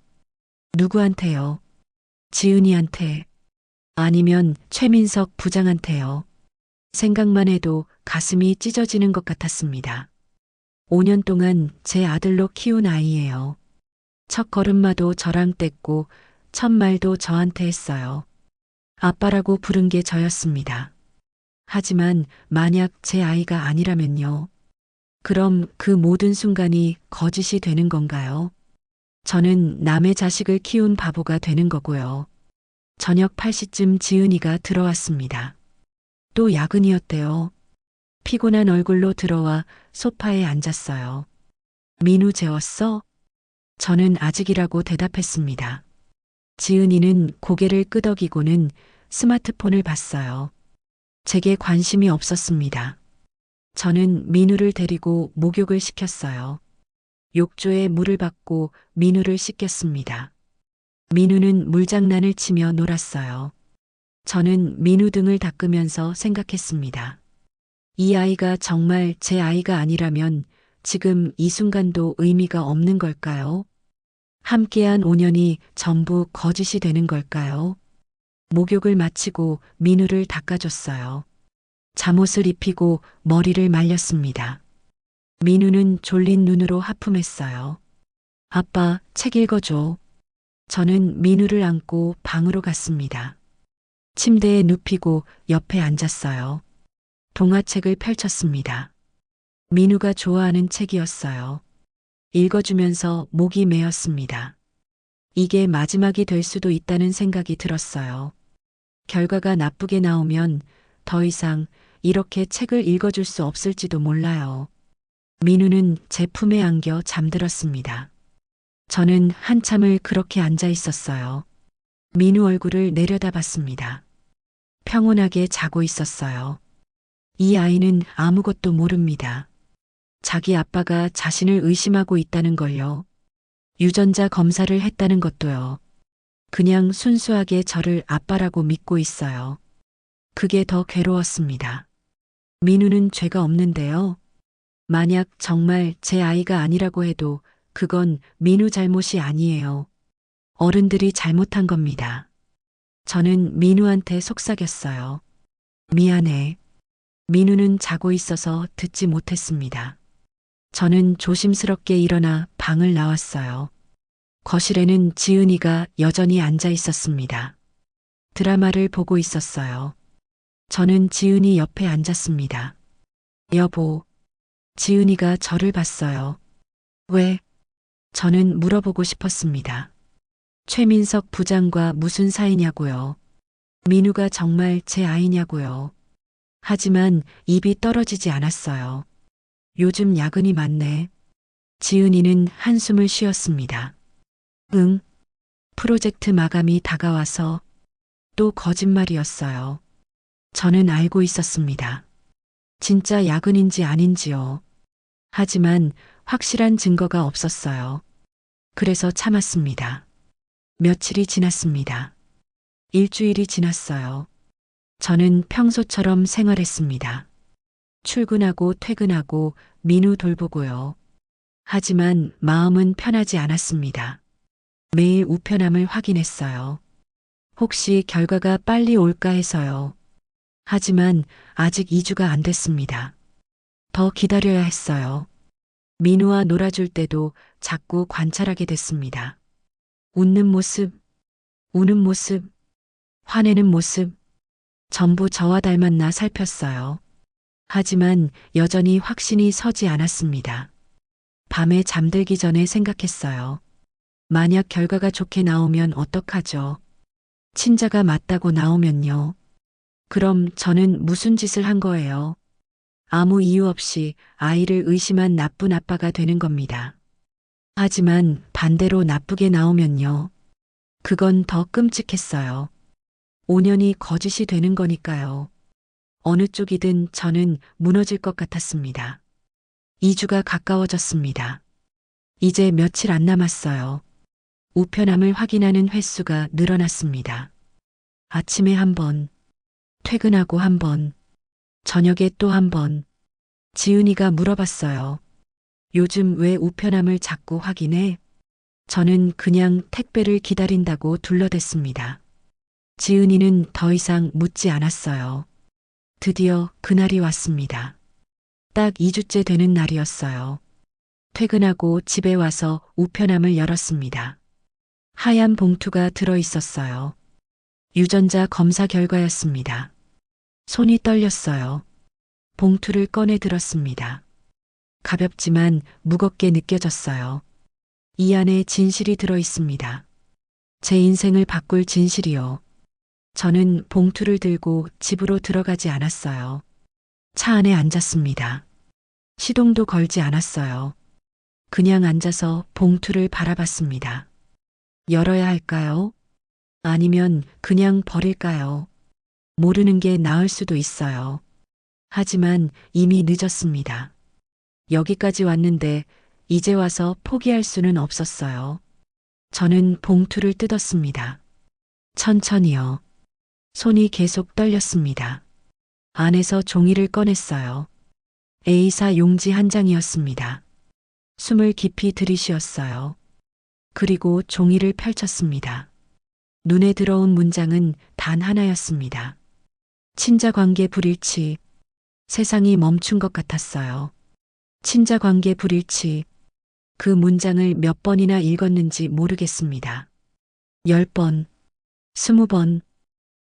누구한테요? 지은이한테. 아니면 최민석 부장한테요. 생각만 해도 가슴이 찢어지는 것 같았습니다. 5년 동안 제 아들로 키운 아이예요. 첫 걸음마도 저랑 뗐고 첫 말도 저한테 했어요. 아빠라고 부른 게 저였습니다. 하지만 만약 제 아이가 아니라면요. 그럼 그 모든 순간이 거짓이 되는 건가요? 저는 남의 자식을 키운 바보가 되는 거고요. 저녁 8시쯤 지은이가 들어왔습니다. 또 야근이었대요. 피곤한 얼굴로 들어와 소파에 앉았어요. 민우 재웠어? 저는 아직이라고 대답했습니다. 지은이는 고개를 끄덕이고는 스마트폰을 봤어요. 제게 관심이 없었습니다. 저는 민우를 데리고 목욕을 시켰어요. 욕조에 물을 받고 민우를 씻겼습니다. 민우는 물장난을 치며 놀았어요. 저는 민우 등을 닦으면서 생각했습니다. 이 아이가 정말 제 아이가 아니라면 지금 이 순간도 의미가 없는 걸까요? 함께한 5년이 전부 거짓이 되는 걸까요? 목욕을 마치고 민우를 닦아줬어요. 잠옷을 입히고 머리를 말렸습니다. 민우는 졸린 눈으로 하품했어요. 아빠, 책 읽어줘. 저는 민우를 안고 방으로 갔습니다. 침대에 눕히고 옆에 앉았어요. 동화책을 펼쳤습니다. 민우가 좋아하는 책이었어요. 읽어주면서 목이 메었습니다. 이게 마지막이 될 수도 있다는 생각이 들었어요. 결과가 나쁘게 나오면 더 이상 이렇게 책을 읽어줄 수 없을지도 몰라요. 민우는 제 품에 안겨 잠들었습니다. 저는 한참을 그렇게 앉아 있었어요. 민우 얼굴을 내려다봤습니다. 평온하게 자고 있었어요. 이 아이는 아무것도 모릅니다. 자기 아빠가 자신을 의심하고 있다는 걸요. 유전자 검사를 했다는 것도요. 그냥 순수하게 저를 아빠라고 믿고 있어요. 그게 더 괴로웠습니다. 민우는 죄가 없는데요. 만약 정말 제 아이가 아니라고 해도 그건 민우 잘못이 아니에요. 어른들이 잘못한 겁니다. 저는 민우한테 속삭였어요. 미안해. 민우는 자고 있어서 듣지 못했습니다. 저는 조심스럽게 일어나 방을 나왔어요. 거실에는 지은이가 여전히 앉아 있었습니다. 드라마를 보고 있었어요. 저는 지은이 옆에 앉았습니다. 여보. 지은이가 저를 봤어요. 왜? 저는 물어보고 싶었습니다. 최민석 부장과 무슨 사이냐고요. 민우가 정말 제 아이냐고요. 하지만 입이 떨어지지 않았어요. 요즘 야근이 많네. 지은이는 한숨을 쉬었습니다. 응. 프로젝트 마감이 다가와서 또 거짓말이었어요. 저는 알고 있었습니다. 진짜 야근인지 아닌지요. 하지만 확실한 증거가 없었어요. 그래서 참았습니다. 며칠이 지났습니다. 일주일이 지났어요. 저는 평소처럼 생활했습니다. 출근하고 퇴근하고 민우 돌보고요. 하지만 마음은 편하지 않았습니다. 매일 우편함을 확인했어요. 혹시 결과가 빨리 올까 해서요. 하지만 아직 2주가 안 됐습니다. 더 기다려야 했어요. 민우와 놀아줄 때도 자꾸 관찰하게 됐습니다. 웃는 모습, 우는 모습, 화내는 모습, 전부 저와 닮았나 살폈어요. 하지만 여전히 확신이 서지 않았습니다. 밤에 잠들기 전에 생각했어요. 만약 결과가 좋게 나오면 어떡하죠? 친자가 맞다고 나오면요. 그럼 저는 무슨 짓을 한 거예요? 아무 이유 없이 아이를 의심한 나쁜 아빠가 되는 겁니다. 하지만 반대로 나쁘게 나오면요. 그건 더 끔찍했어요. 5년이 거짓이 되는 거니까요. 어느 쪽이든 저는 무너질 것 같았습니다. 2주가 가까워졌습니다. 이제 며칠 안 남았어요. 우편함을 확인하는 횟수가 늘어났습니다. 아침에 한 번, 퇴근하고 한 번, 저녁에 또 한 번. 지은이가 물어봤어요. 요즘 왜 우편함을 자꾸 확인해? 저는 그냥 택배를 기다린다고 둘러댔습니다. 지은이는 더 이상 묻지 않았어요. 드디어 그날이 왔습니다. 딱 2주째 되는 날이었어요. 퇴근하고 집에 와서 우편함을 열었습니다. 하얀 봉투가 들어 있었어요. 유전자 검사 결과였습니다. 손이 떨렸어요. 봉투를 꺼내 들었습니다. 가볍지만 무겁게 느껴졌어요. 이 안에 진실이 들어 있습니다. 제 인생을 바꿀 진실이요. 저는 봉투를 들고 집으로 들어가지 않았어요. 차 안에 앉았습니다. 시동도 걸지 않았어요. 그냥 앉아서 봉투를 바라봤습니다. 열어야 할까요? 아니면 그냥 버릴까요? 모르는 게 나을 수도 있어요. 하지만 이미 늦었습니다. 여기까지 왔는데 이제 와서 포기할 수는 없었어요. 저는 봉투를 뜯었습니다. 천천히요. 손이 계속 떨렸습니다. 안에서 종이를 꺼냈어요. A사 용지 한 장이었습니다. 숨을 깊이 들이쉬었어요. 그리고 종이를 펼쳤습니다. 눈에 들어온 문장은 단 하나였습니다. 친자 관계 불일치. 세상이 멈춘 것 같았어요. 친자 관계 불일치. 그 문장을 몇 번이나 읽었는지 모르겠습니다. 10번, 20번,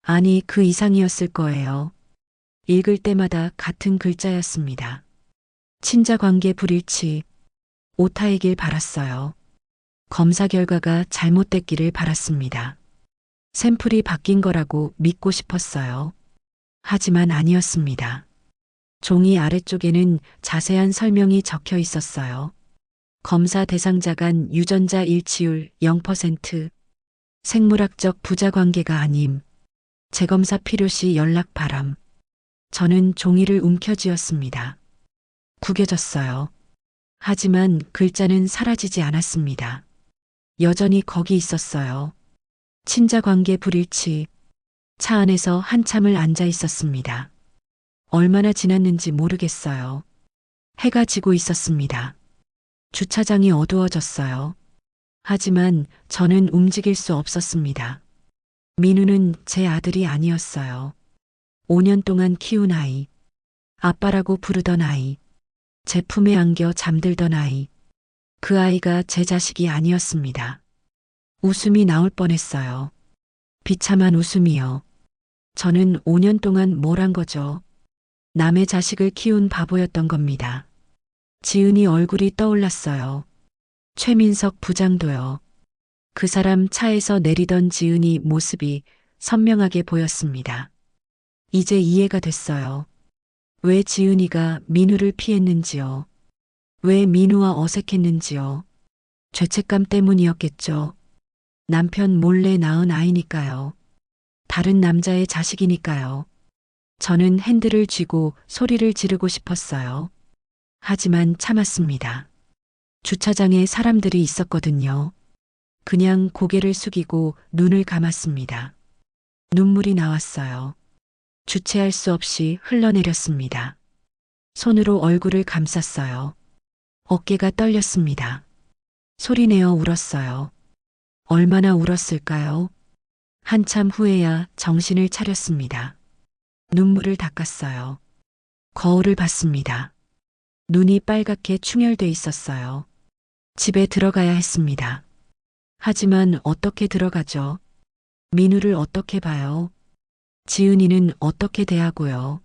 아니 그 이상이었을 거예요. 읽을 때마다 같은 글자였습니다. 친자 관계 불일치. 오타이길 바랐어요. 검사 결과가 잘못됐기를 바랐습니다. 샘플이 바뀐 거라고 믿고 싶었어요. 하지만 아니었습니다. 종이 아래쪽에는 자세한 설명이 적혀 있었어요. 검사 대상자 간 유전자 일치율 0%, 생물학적 부자 관계가 아님, 재검사 필요시 연락 바람. 저는 종이를 움켜쥐었습니다. 구겨졌어요. 하지만 글자는 사라지지 않았습니다. 여전히 거기 있었어요. 친자 관계 불일치. 차 안에서 한참을 앉아 있었습니다. 얼마나 지났는지 모르겠어요. 해가 지고 있었습니다. 주차장이 어두워졌어요. 하지만 저는 움직일 수 없었습니다. 민우는 제 아들이 아니었어요. 5년 동안 키운 아이. 아빠라고 부르던 아이. 제 품에 안겨 잠들던 아이. 그 아이가 제 자식이 아니었습니다. 웃음이 나올 뻔했어요. 비참한 웃음이요. 저는 5년 동안 뭘 한 거죠? 남의 자식을 키운 바보였던 겁니다. 지은이 얼굴이 떠올랐어요. 최민석 부장도요. 그 사람 차에서 내리던 지은이 모습이 선명하게 보였습니다. 이제 이해가 됐어요. 왜 지은이가 민우를 피했는지요. 왜 민우와 어색했는지요. 죄책감 때문이었겠죠. 남편 몰래 낳은 아이니까요. 다른 남자의 자식이니까요. 저는 핸들을 쥐고 소리를 지르고 싶었어요. 하지만 참았습니다. 주차장에 사람들이 있었거든요. 그냥 고개를 숙이고 눈을 감았습니다. 눈물이 나왔어요. 주체할 수 없이 흘러내렸습니다. 손으로 얼굴을 감쌌어요. 어깨가 떨렸습니다. 소리내어 울었어요. 얼마나 울었을까요? 한참 후에야 정신을 차렸습니다. 눈물을 닦았어요. 거울을 봤습니다. 눈이 빨갛게 충혈돼 있었어요. 집에 들어가야 했습니다. 하지만 어떻게 들어가죠? 민우를 어떻게 봐요? 지은이는 어떻게 대하고요?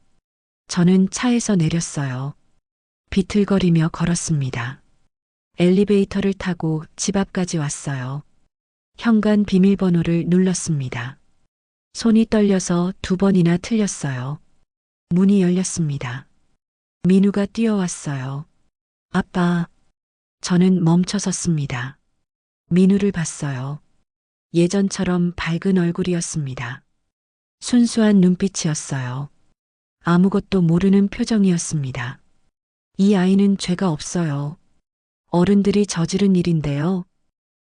저는 차에서 내렸어요. 비틀거리며 걸었습니다. 엘리베이터를 타고 집 앞까지 왔어요. 현관 비밀번호를 눌렀습니다. 손이 떨려서 2번이나 틀렸어요. 문이 열렸습니다. 민우가 뛰어왔어요. 아빠. 저는 멈춰 섰습니다. 민우를 봤어요. 예전처럼 밝은 얼굴이었습니다. 순수한 눈빛이었어요. 아무것도 모르는 표정이었습니다. 이 아이는 죄가 없어요. 어른들이 저지른 일인데요.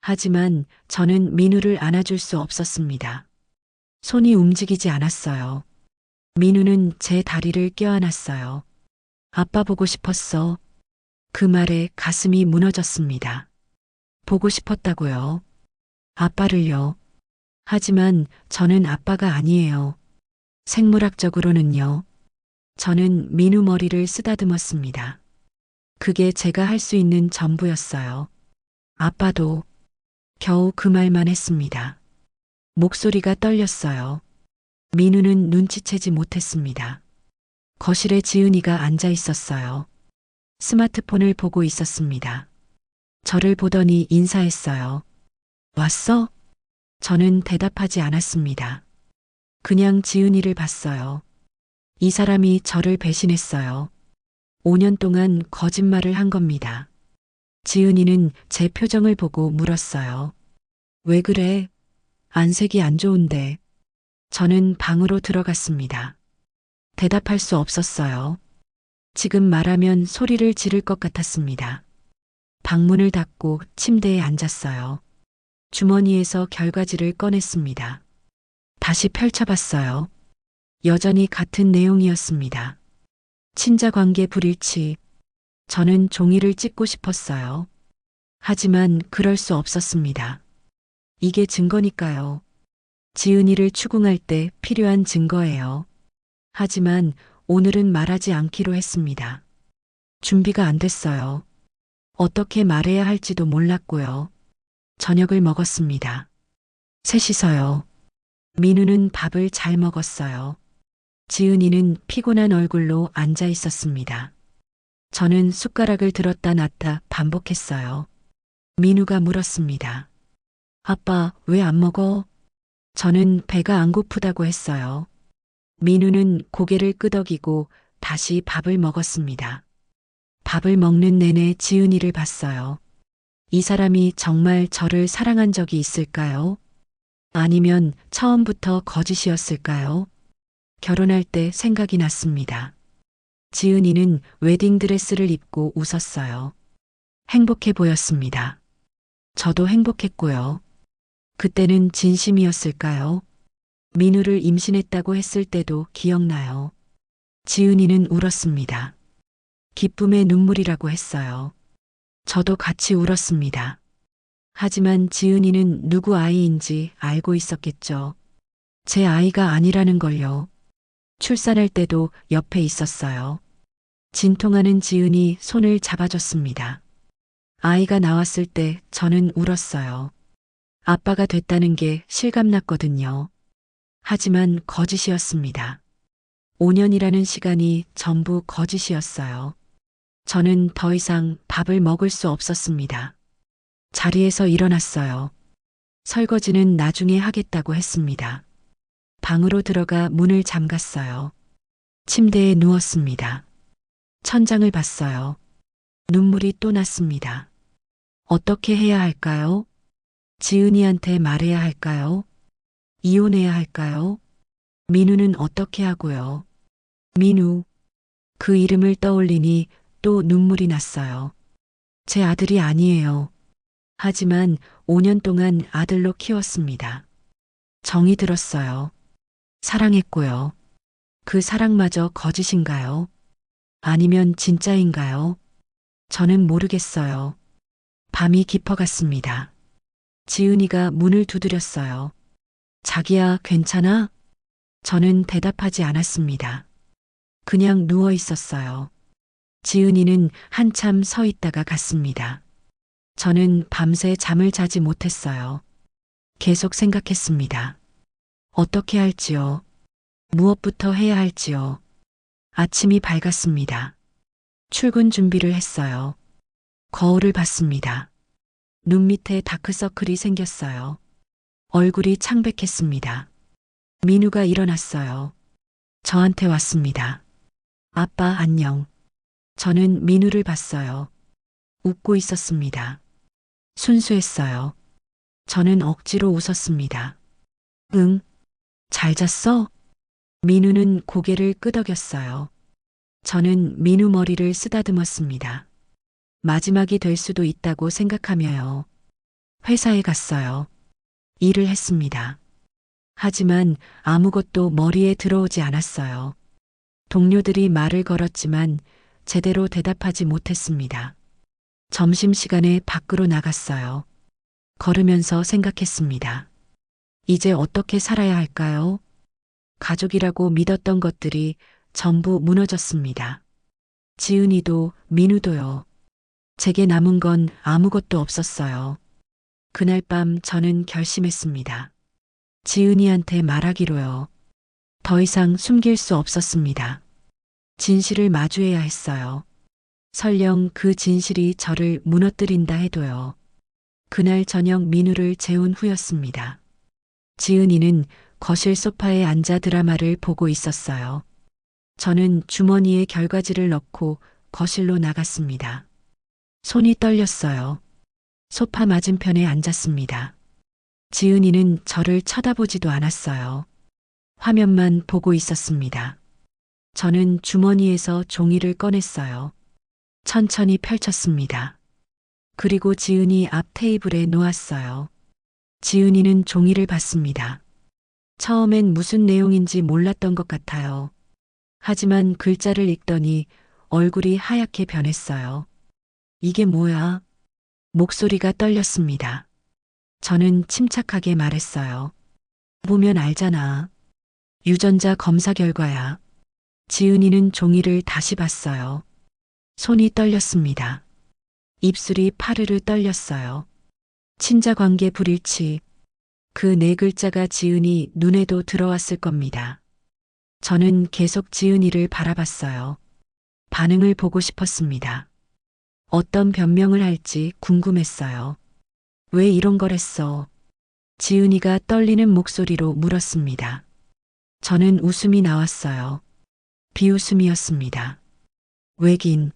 하지만 저는 민우를 안아줄 수 없었습니다. 손이 움직이지 않았어요. 민우는 제 다리를 껴안았어요. 아빠 보고 싶었어. 그 말에 가슴이 무너졌습니다. 보고 싶었다고요. 아빠를요. 하지만 저는 아빠가 아니에요. 생물학적으로는요. 저는 민우 머리를 쓰다듬었습니다. 그게 제가 할 수 있는 전부였어요. 아빠도 겨우 그 말만 했습니다. 목소리가 떨렸어요. 민우는 눈치채지 못했습니다. 거실에 지은이가 앉아 있었어요. 스마트폰을 보고 있었습니다. 저를 보더니 인사했어요. 왔어? 저는 대답하지 않았습니다. 그냥 지은이를 봤어요. 이 사람이 저를 배신했어요. 5년 동안 거짓말을 한 겁니다. 지은이는 제 표정을 보고 물었어요. 왜 그래? 안색이 안 좋은데. 저는 방으로 들어갔습니다. 대답할 수 없었어요. 지금 말하면 소리를 지를 것 같았습니다. 방문을 닫고 침대에 앉았어요. 주머니에서 결과지를 꺼냈습니다. 다시 펼쳐봤어요. 여전히 같은 내용이었습니다. 친자 관계 불일치. 저는 종이를 찢고 싶었어요. 하지만 그럴 수 없었습니다. 이게 증거니까요. 지은이를 추궁할 때 필요한 증거예요. 하지만 오늘은 말하지 않기로 했습니다. 준비가 안 됐어요. 어떻게 말해야 할지도 몰랐고요. 저녁을 먹었습니다. 셋이서요. 민우는 밥을 잘 먹었어요. 지은이는 피곤한 얼굴로 앉아 있었습니다. 저는 숟가락을 들었다 놨다 반복했어요. 민우가 물었습니다. 아빠, 왜 안 먹어? 저는 배가 안 고프다고 했어요. 민우는 고개를 끄덕이고 다시 밥을 먹었습니다. 밥을 먹는 내내 지은이를 봤어요. 이 사람이 정말 저를 사랑한 적이 있을까요? 아니면 처음부터 거짓이었을까요? 결혼할 때 생각이 났습니다. 지은이는 웨딩드레스를 입고 웃었어요. 행복해 보였습니다. 저도 행복했고요. 그때는 진심이었을까요? 민우를 임신했다고 했을 때도 기억나요. 지은이는 울었습니다. 기쁨의 눈물이라고 했어요. 저도 같이 울었습니다. 하지만 지은이는 누구 아이인지 알고 있었겠죠. 제 아이가 아니라는 걸요. 출산할 때도 옆에 있었어요. 진통하는 지은이 손을 잡아줬습니다. 아이가 나왔을 때 저는 울었어요. 아빠가 됐다는 게 실감났거든요. 하지만 거짓이었습니다. 5년이라는 시간이 전부 거짓이었어요. 저는 더 이상 밥을 먹을 수 없었습니다. 자리에서 일어났어요. 설거지는 나중에 하겠다고 했습니다. 방으로 들어가 문을 잠갔어요. 침대에 누웠습니다. 천장을 봤어요. 눈물이 또 났습니다. 어떻게 해야 할까요? 지은이한테 말해야 할까요? 이혼해야 할까요? 민우는 어떻게 하고요? 민우. 그 이름을 떠올리니 또 눈물이 났어요. 제 아들이 아니에요. 하지만 5년 동안 아들로 키웠습니다. 정이 들었어요. 사랑했고요. 그 사랑마저 거짓인가요? 아니면 진짜인가요? 저는 모르겠어요. 밤이 깊어갔습니다. 지은이가 문을 두드렸어요. 자기야, 괜찮아? 저는 대답하지 않았습니다. 그냥 누워 있었어요. 지은이는 한참 서 있다가 갔습니다. 저는 밤새 잠을 자지 못했어요. 계속 생각했습니다. 어떻게 할지요? 무엇부터 해야 할지요? 아침이 밝았습니다. 출근 준비를 했어요. 거울을 봤습니다. 눈 밑에 다크서클이 생겼어요. 얼굴이 창백했습니다. 민우가 일어났어요. 저한테 왔습니다. 아빠, 안녕. 저는 민우를 봤어요. 웃고 있었습니다. 순수했어요. 저는 억지로 웃었습니다. 응, 잘 잤어? 민우는 고개를 끄덕였어요. 저는 민우 머리를 쓰다듬었습니다. 마지막이 될 수도 있다고 생각하며요. 회사에 갔어요. 일을 했습니다. 하지만 아무것도 머리에 들어오지 않았어요. 동료들이 말을 걸었지만 제대로 대답하지 못했습니다. 점심시간에 밖으로 나갔어요. 걸으면서 생각했습니다. 이제 어떻게 살아야 할까요? 가족이라고 믿었던 것들이 전부 무너졌습니다. 지은이도 민우도요. 제게 남은 건 아무것도 없었어요. 그날 밤 저는 결심했습니다. 지은이한테 말하기로요. 더 이상 숨길 수 없었습니다. 진실을 마주해야 했어요. 설령 그 진실이 저를 무너뜨린다 해도요. 그날 저녁 민우를 재운 후였습니다. 지은이는 거실 소파에 앉아 드라마를 보고 있었어요. 저는 주머니에 결과지를 넣고 거실로 나갔습니다. 손이 떨렸어요. 소파 맞은편에 앉았습니다. 지은이는 저를 쳐다보지도 않았어요. 화면만 보고 있었습니다. 저는 주머니에서 종이를 꺼냈어요. 천천히 펼쳤습니다. 그리고 지은이 앞 테이블에 놓았어요. 지은이는 종이를 봤습니다. 처음엔 무슨 내용인지 몰랐던 것 같아요. 하지만 글자를 읽더니 얼굴이 하얗게 변했어요. 이게 뭐야? 목소리가 떨렸습니다. 저는 침착하게 말했어요. 보면 알잖아. 유전자 검사 결과야. 지은이는 종이를 다시 봤어요. 손이 떨렸습니다. 입술이 파르르 떨렸어요. 친자 관계 불일치. 그 네 글자가 지은이 눈에도 들어왔을 겁니다. 저는 계속 지은이를 바라봤어요. 반응을 보고 싶었습니다. 어떤 변명을 할지 궁금했어요. 왜 이런 걸 했어? 지은이가 떨리는 목소리로 물었습니다. 저는 웃음이 나왔어요. 비웃음이었습니다. 왜긴,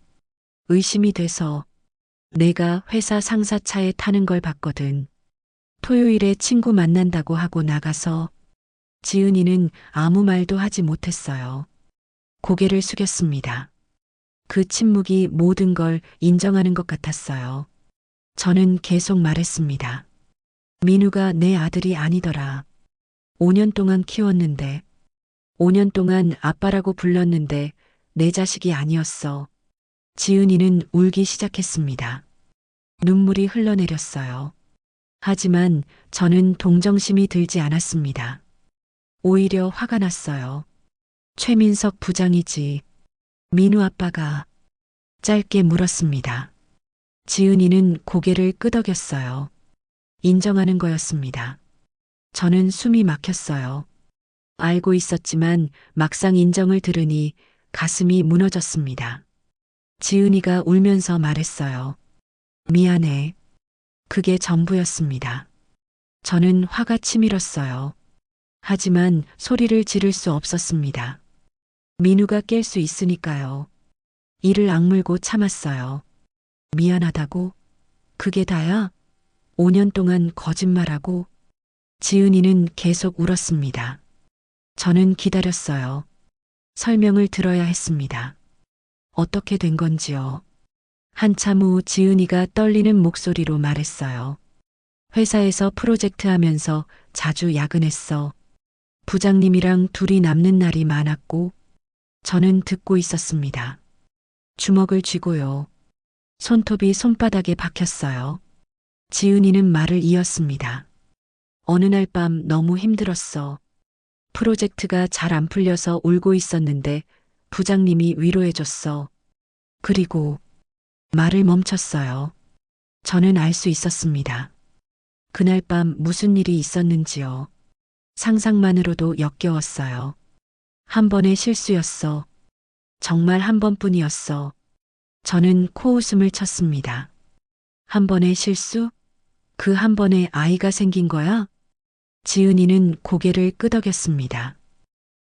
의심이 돼서 내가 회사 상사 차에 타는 걸 봤거든. 토요일에 친구 만난다고 하고 나가서 지은이는 아무 말도 하지 못했어요. 고개를 숙였습니다. 그 침묵이 모든 걸 인정하는 것 같았어요. 저는 계속 말했습니다. 민우가 내 아들이 아니더라. 5년 동안 키웠는데, 5년 동안 아빠라고 불렀는데 내 자식이 아니었어. 지은이는 울기 시작했습니다. 눈물이 흘러내렸어요. 하지만 저는 동정심이 들지 않았습니다. 오히려 화가 났어요. 최민석 부장이지. 민우 아빠가 짧게 물었습니다. 지은이는 고개를 끄덕였어요. 인정하는 거였습니다. 저는 숨이 막혔어요. 알고 있었지만 막상 인정을 들으니 가슴이 무너졌습니다. 지은이가 울면서 말했어요. 미안해. 그게 전부였습니다. 저는 화가 치밀었어요. 하지만 소리를 지를 수 없었습니다. 민우가 깰 수 있으니까요. 이를 악물고 참았어요. 미안하다고? 그게 다야? 5년 동안 거짓말하고? 지은이는 계속 울었습니다. 저는 기다렸어요. 설명을 들어야 했습니다. 어떻게 된 건지요. 한참 후 지은이가 떨리는 목소리로 말했어요. 회사에서 프로젝트 하면서 자주 야근했어. 부장님이랑 둘이 남는 날이 많았고, 저는 듣고 있었습니다. 주먹을 쥐고요. 손톱이 손바닥에 박혔어요. 지은이는 말을 이었습니다. 어느 날 밤 너무 힘들었어. 프로젝트가 잘 안 풀려서 울고 있었는데 부장님이 위로해줬어. 그리고 말을 멈췄어요. 저는 알 수 있었습니다. 그날 밤 무슨 일이 있었는지요. 상상만으로도 역겨웠어요. 한 번의 실수였어. 정말 한 번뿐이었어. 저는 코웃음을 쳤습니다. 한 번의 실수? 그 한 번에 아이가 생긴 거야? 지은이는 고개를 끄덕였습니다.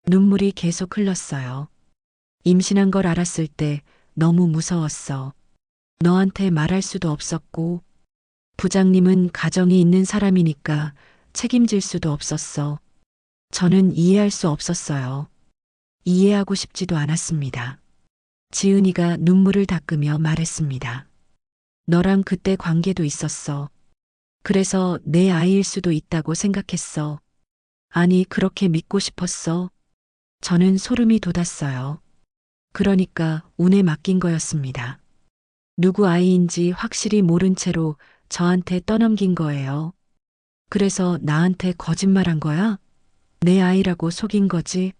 눈물이 계속 흘렀어요. 임신한 걸 알았을 때 너무 무서웠어. 너한테 말할 수도 없었고, 부장님은 가정이 있는 사람이니까 책임질 수도 없었어. 저는 이해할 수 없었어요. 이해하고 싶지도 않았습니다. 지은이가 눈물을 닦으며 말했습니다. 너랑 그때 관계도 있었어. 그래서 내 아이일 수도 있다고 생각했어. 아니, 그렇게 믿고 싶었어. 저는 소름이 돋았어요. 그러니까 운에 맡긴 거였습니다. 누구 아이인지 확실히 모른 채로 저한테 떠넘긴 거예요. 그래서 나한테 거짓말한 거야? 내 아이라고 속인 거지?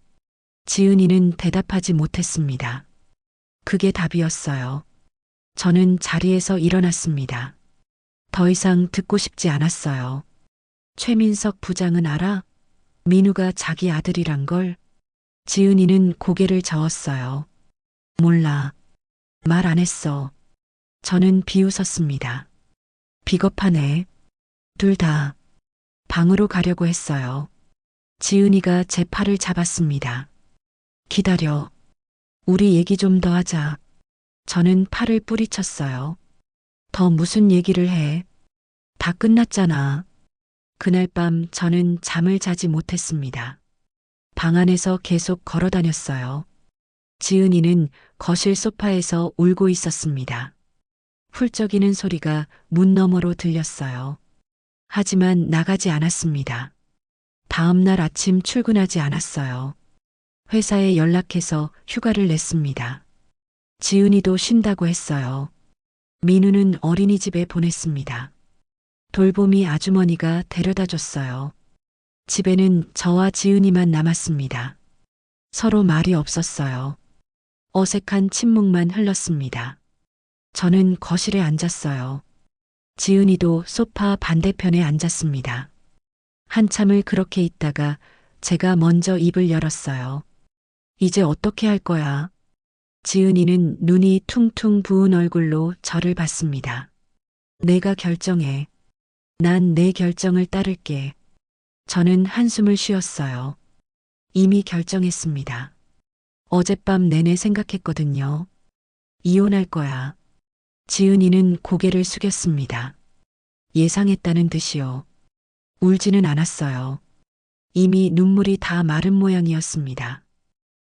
지은이는 대답하지 못했습니다. 그게 답이었어요. 저는 자리에서 일어났습니다. 더 이상 듣고 싶지 않았어요. 최민석 부장은 알아? 민우가 자기 아들이란 걸? 지은이는 고개를 저었어요. 몰라. 말 안 했어. 저는 비웃었습니다. 비겁하네. 둘 다. 방으로 가려고 했어요. 지은이가 제 팔을 잡았습니다. 기다려. 우리 얘기 좀 더 하자. 저는 팔을 뿌리쳤어요. 더 무슨 얘기를 해? 다 끝났잖아. 그날 밤 저는 잠을 자지 못했습니다. 방 안에서 계속 걸어 다녔어요. 지은이는 거실 소파에서 울고 있었습니다. 훌쩍이는 소리가 문 너머로 들렸어요. 하지만 나가지 않았습니다. 다음 날 아침 출근하지 않았어요. 회사에 연락해서 휴가를 냈습니다. 지은이도 쉰다고 했어요. 민우는 어린이집에 보냈습니다. 돌보미 아주머니가 데려다 줬어요. 집에는 저와 지은이만 남았습니다. 서로 말이 없었어요. 어색한 침묵만 흘렀습니다. 저는 거실에 앉았어요. 지은이도 소파 반대편에 앉았습니다. 한참을 그렇게 있다가 제가 먼저 입을 열었어요. 이제 어떻게 할 거야? 지은이는 눈이 퉁퉁 부은 얼굴로 저를 봤습니다. 내가 결정해. 난 내 결정을 따를게. 저는 한숨을 쉬었어요. 이미 결정했습니다. 어젯밤 내내 생각했거든요. 이혼할 거야. 지은이는 고개를 숙였습니다. 예상했다는 듯이요. 울지는 않았어요. 이미 눈물이 다 마른 모양이었습니다.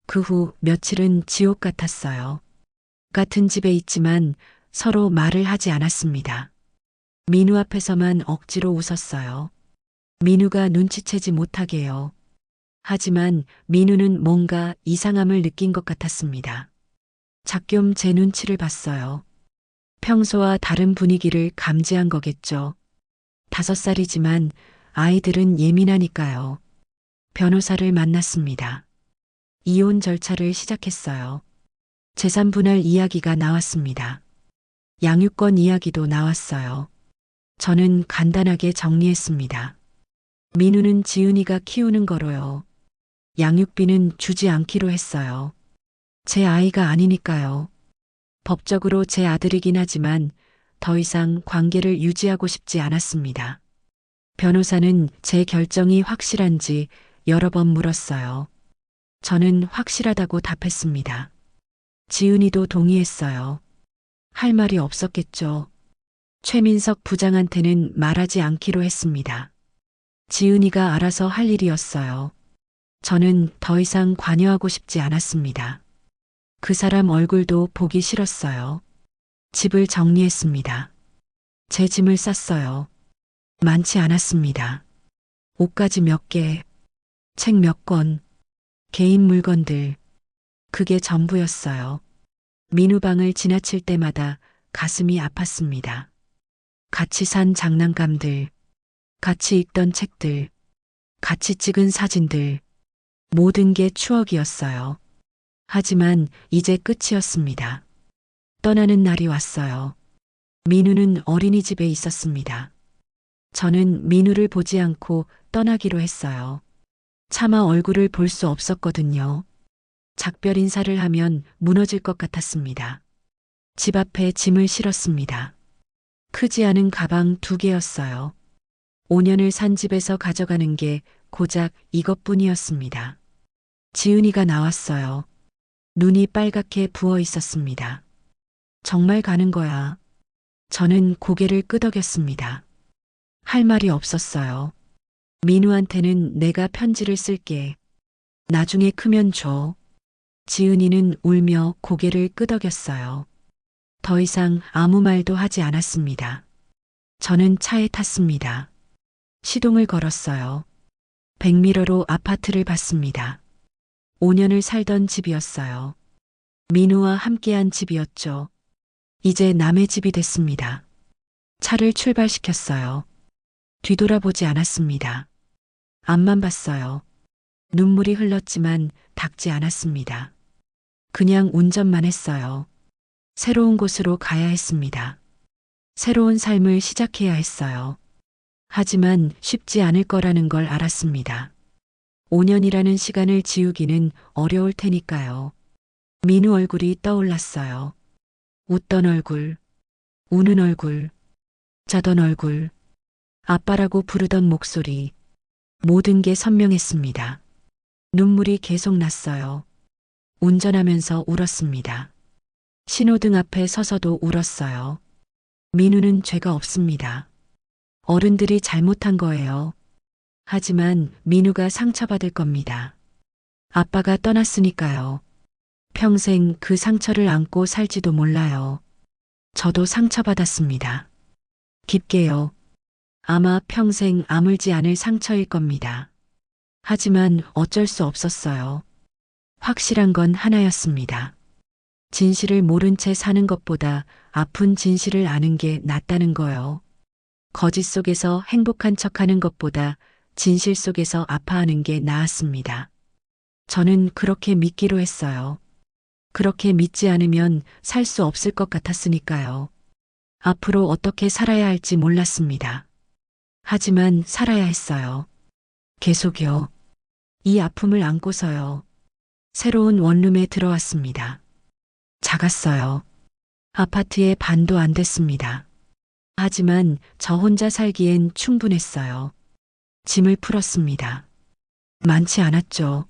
그 후 며칠은 지옥 같았어요. 같은 집에 있지만 서로 말을 하지 않았습니다. 민우 앞에서만 억지로 웃었어요. 민우가 눈치채지 못하게요. 하지만 민우는 뭔가 이상함을 느낀 것 같았습니다. 작겸 제 눈치를 봤어요. 평소와 다른 분위기를 감지한 거겠죠. 5살이지만 아이들은 예민하니까요. 변호사를 만났습니다. 이혼 절차를 시작했어요. 재산 분할 이야기가 나왔습니다. 양육권 이야기도 나왔어요. 저는 간단하게 정리했습니다. 민우는 지은이가 키우는 거로요. 양육비는 주지 않기로 했어요. 제 아이가 아니니까요. 법적으로 제 아들이긴 하지만 더 이상 관계를 유지하고 싶지 않았습니다. 변호사는 제 결정이 확실한지 여러 번 물었어요. 저는 확실하다고 답했습니다. 지은이도 동의했어요. 할 말이 없었겠죠. 최민석 부장한테는 말하지 않기로 했습니다. 지은이가 알아서 할 일이었어요. 저는 더 이상 관여하고 싶지 않았습니다. 그 사람 얼굴도 보기 싫었어요. 집을 정리했습니다. 제 짐을 쌌어요. 많지 않았습니다. 옷가지 몇 개, 책 몇 권, 개인 물건들. 그게 전부였어요. 민우 방을 지나칠 때마다 가슴이 아팠습니다. 같이 산 장난감들, 같이 읽던 책들, 같이 찍은 사진들, 모든 게 추억이었어요. 하지만 이제 끝이었습니다. 떠나는 날이 왔어요. 민우는 어린이집에 있었습니다. 저는 민우를 보지 않고 떠나기로 했어요. 차마 얼굴을 볼 수 없었거든요. 작별 인사를 하면 무너질 것 같았습니다. 집 앞에 짐을 실었습니다. 크지 않은 가방 2개였어요. 5년을 산 집에서 가져가는 게 고작 이것뿐이었습니다. 지은이가 나왔어요. 눈이 빨갛게 부어 있었습니다. 정말 가는 거야. 저는 고개를 끄덕였습니다. 할 말이 없었어요. 민우한테는 내가 편지를 쓸게. 나중에 크면 줘. 지은이는 울며 고개를 끄덕였어요. 더 이상 아무 말도 하지 않았습니다. 저는 차에 탔습니다. 시동을 걸었어요. 백미러로 아파트를 봤습니다. 5년을 살던 집이었어요. 민우와 함께한 집이었죠. 이제 남의 집이 됐습니다. 차를 출발시켰어요. 뒤돌아보지 않았습니다. 앞만 봤어요. 눈물이 흘렀지만 닦지 않았습니다. 그냥 운전만 했어요. 새로운 곳으로 가야 했습니다. 새로운 삶을 시작해야 했어요. 하지만 쉽지 않을 거라는 걸 알았습니다. 5년이라는 시간을 지우기는 어려울 테니까요. 민우 얼굴이 떠올랐어요. 웃던 얼굴, 우는 얼굴, 자던 얼굴, 아빠라고 부르던 목소리, 모든 게 선명했습니다. 눈물이 계속 났어요. 운전하면서 울었습니다. 신호등 앞에 서서도 울었어요. 민우는 죄가 없습니다. 어른들이 잘못한 거예요. 하지만 민우가 상처받을 겁니다. 아빠가 떠났으니까요. 평생 그 상처를 안고 살지도 몰라요. 저도 상처받았습니다. 깊게요. 아마 평생 아물지 않을 상처일 겁니다. 하지만 어쩔 수 없었어요. 확실한 건 하나였습니다. 진실을 모른 채 사는 것보다 아픈 진실을 아는 게 낫다는 거요. 거짓 속에서 행복한 척하는 것보다 진실 속에서 아파하는 게 나았습니다. 저는 그렇게 믿기로 했어요. 그렇게 믿지 않으면 살 수 없을 것 같았으니까요. 앞으로 어떻게 살아야 할지 몰랐습니다. 하지만 살아야 했어요. 계속요. 이 아픔을 안고서요. 새로운 원룸에 들어왔습니다. 작았어요. 아파트의 반도 안 됐습니다. 하지만 저 혼자 살기엔 충분했어요. 짐을 풀었습니다. 많지 않았죠.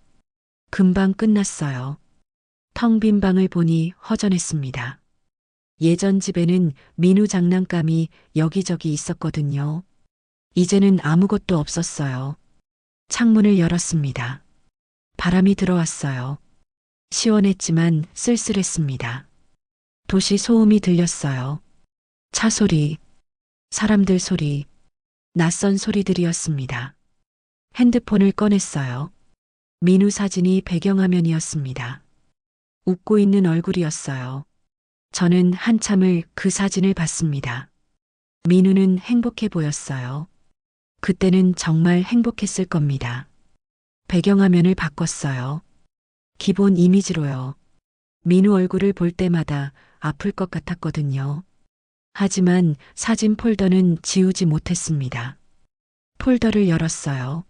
금방 끝났어요. 텅 빈 방을 보니 허전했습니다. 예전 집에는 민우 장난감이 여기저기 있었거든요. 이제는 아무것도 없었어요. 창문을 열었습니다. 바람이 들어왔어요. 시원했지만 쓸쓸했습니다. 도시 소음이 들렸어요. 차 소리, 사람들 소리, 낯선 소리들이었습니다. 핸드폰을 꺼냈어요. 민우 사진이 배경화면이었습니다. 웃고 있는 얼굴이었어요. 저는 한참을 그 사진을 봤습니다. 민우는 행복해 보였어요. 그때는 정말 행복했을 겁니다. 배경화면을 바꿨어요. 기본 이미지로요. 민우 얼굴을 볼 때마다 아플 것 같았거든요. 하지만 사진 폴더는 지우지 못했습니다. 폴더를 열었어요.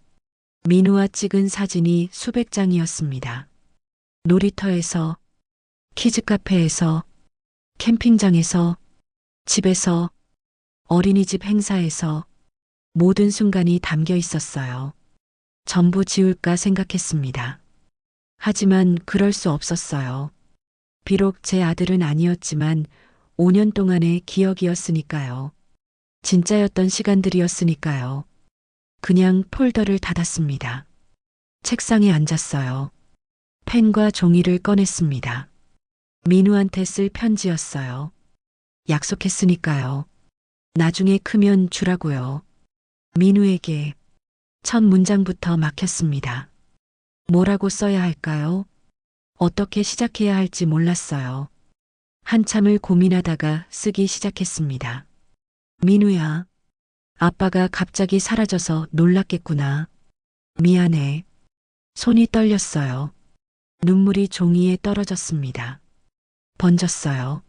민우와 찍은 사진이 수백 장이었습니다. 놀이터에서, 키즈카페에서, 캠핑장에서, 집에서, 어린이집 행사에서 모든 순간이 담겨 있었어요. 전부 지울까 생각했습니다. 하지만 그럴 수 없었어요. 비록 제 아들은 아니었지만 5년 동안의 기억이었으니까요. 진짜였던 시간들이었으니까요. 그냥 폴더를 닫았습니다. 책상에 앉았어요. 펜과 종이를 꺼냈습니다. 민우한테 쓸 편지였어요. 약속했으니까요. 나중에 크면 주라고요. 민우에게 첫 문장부터 막혔습니다. 뭐라고 써야 할까요? 어떻게 시작해야 할지 몰랐어요. 한참을 고민하다가 쓰기 시작했습니다. 민우야, 아빠가 갑자기 사라져서 놀랐겠구나. 미안해. 손이 떨렸어요. 눈물이 종이에 떨어졌습니다. 번졌어요.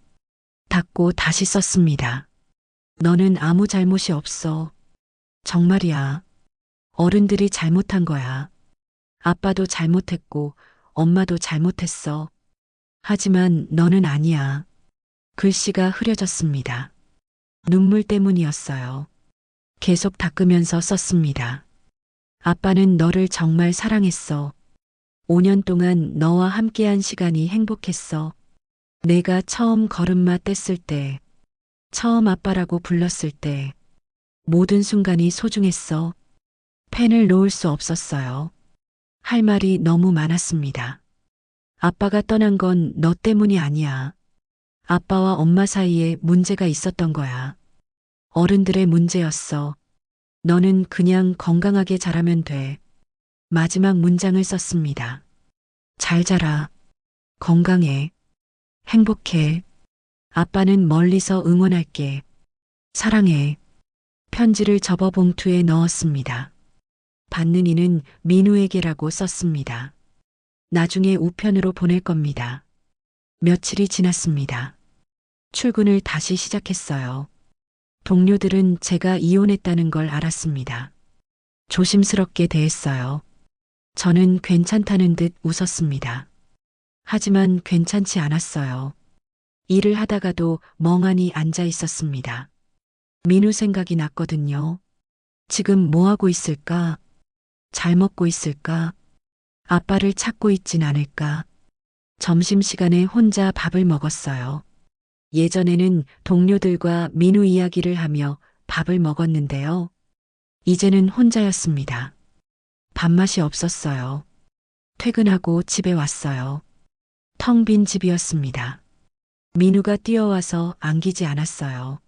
닫고 다시 썼습니다. 너는 아무 잘못이 없어. 정말이야. 어른들이 잘못한 거야. 아빠도 잘못했고 엄마도 잘못했어. 하지만 너는 아니야. 글씨가 흐려졌습니다. 눈물 때문이었어요. 계속 닦으면서 썼습니다. 아빠는 너를 정말 사랑했어. 5년 동안 너와 함께한 시간이 행복했어. 내가 처음 걸음마 뗐을 때, 처음 아빠라고 불렀을 때, 모든 순간이 소중했어. 펜을 놓을 수 없었어요. 할 말이 너무 많았습니다. 아빠가 떠난 건 너 때문이 아니야. 아빠와 엄마 사이에 문제가 있었던 거야. 어른들의 문제였어. 너는 그냥 건강하게 자라면 돼. 마지막 문장을 썼습니다. 잘 자라. 건강해. 행복해. 아빠는 멀리서 응원할게. 사랑해. 편지를 접어 봉투에 넣었습니다. 받는 이는 민우에게라고 썼습니다. 나중에 우편으로 보낼 겁니다. 며칠이 지났습니다. 출근을 다시 시작했어요. 동료들은 제가 이혼했다는 걸 알았습니다. 조심스럽게 대했어요. 저는 괜찮다는 듯 웃었습니다. 하지만 괜찮지 않았어요. 일을 하다가도 멍하니 앉아 있었습니다. 민우 생각이 났거든요. 지금 뭐 하고 있을까? 잘 먹고 있을까? 아빠를 찾고 있진 않을까? 점심시간에 혼자 밥을 먹었어요. 예전에는 동료들과 민우 이야기를 하며 밥을 먹었는데요. 이제는 혼자였습니다. 밥맛이 없었어요. 퇴근하고 집에 왔어요. 텅 빈 집이었습니다. 민우가 뛰어와서 안기지 않았어요.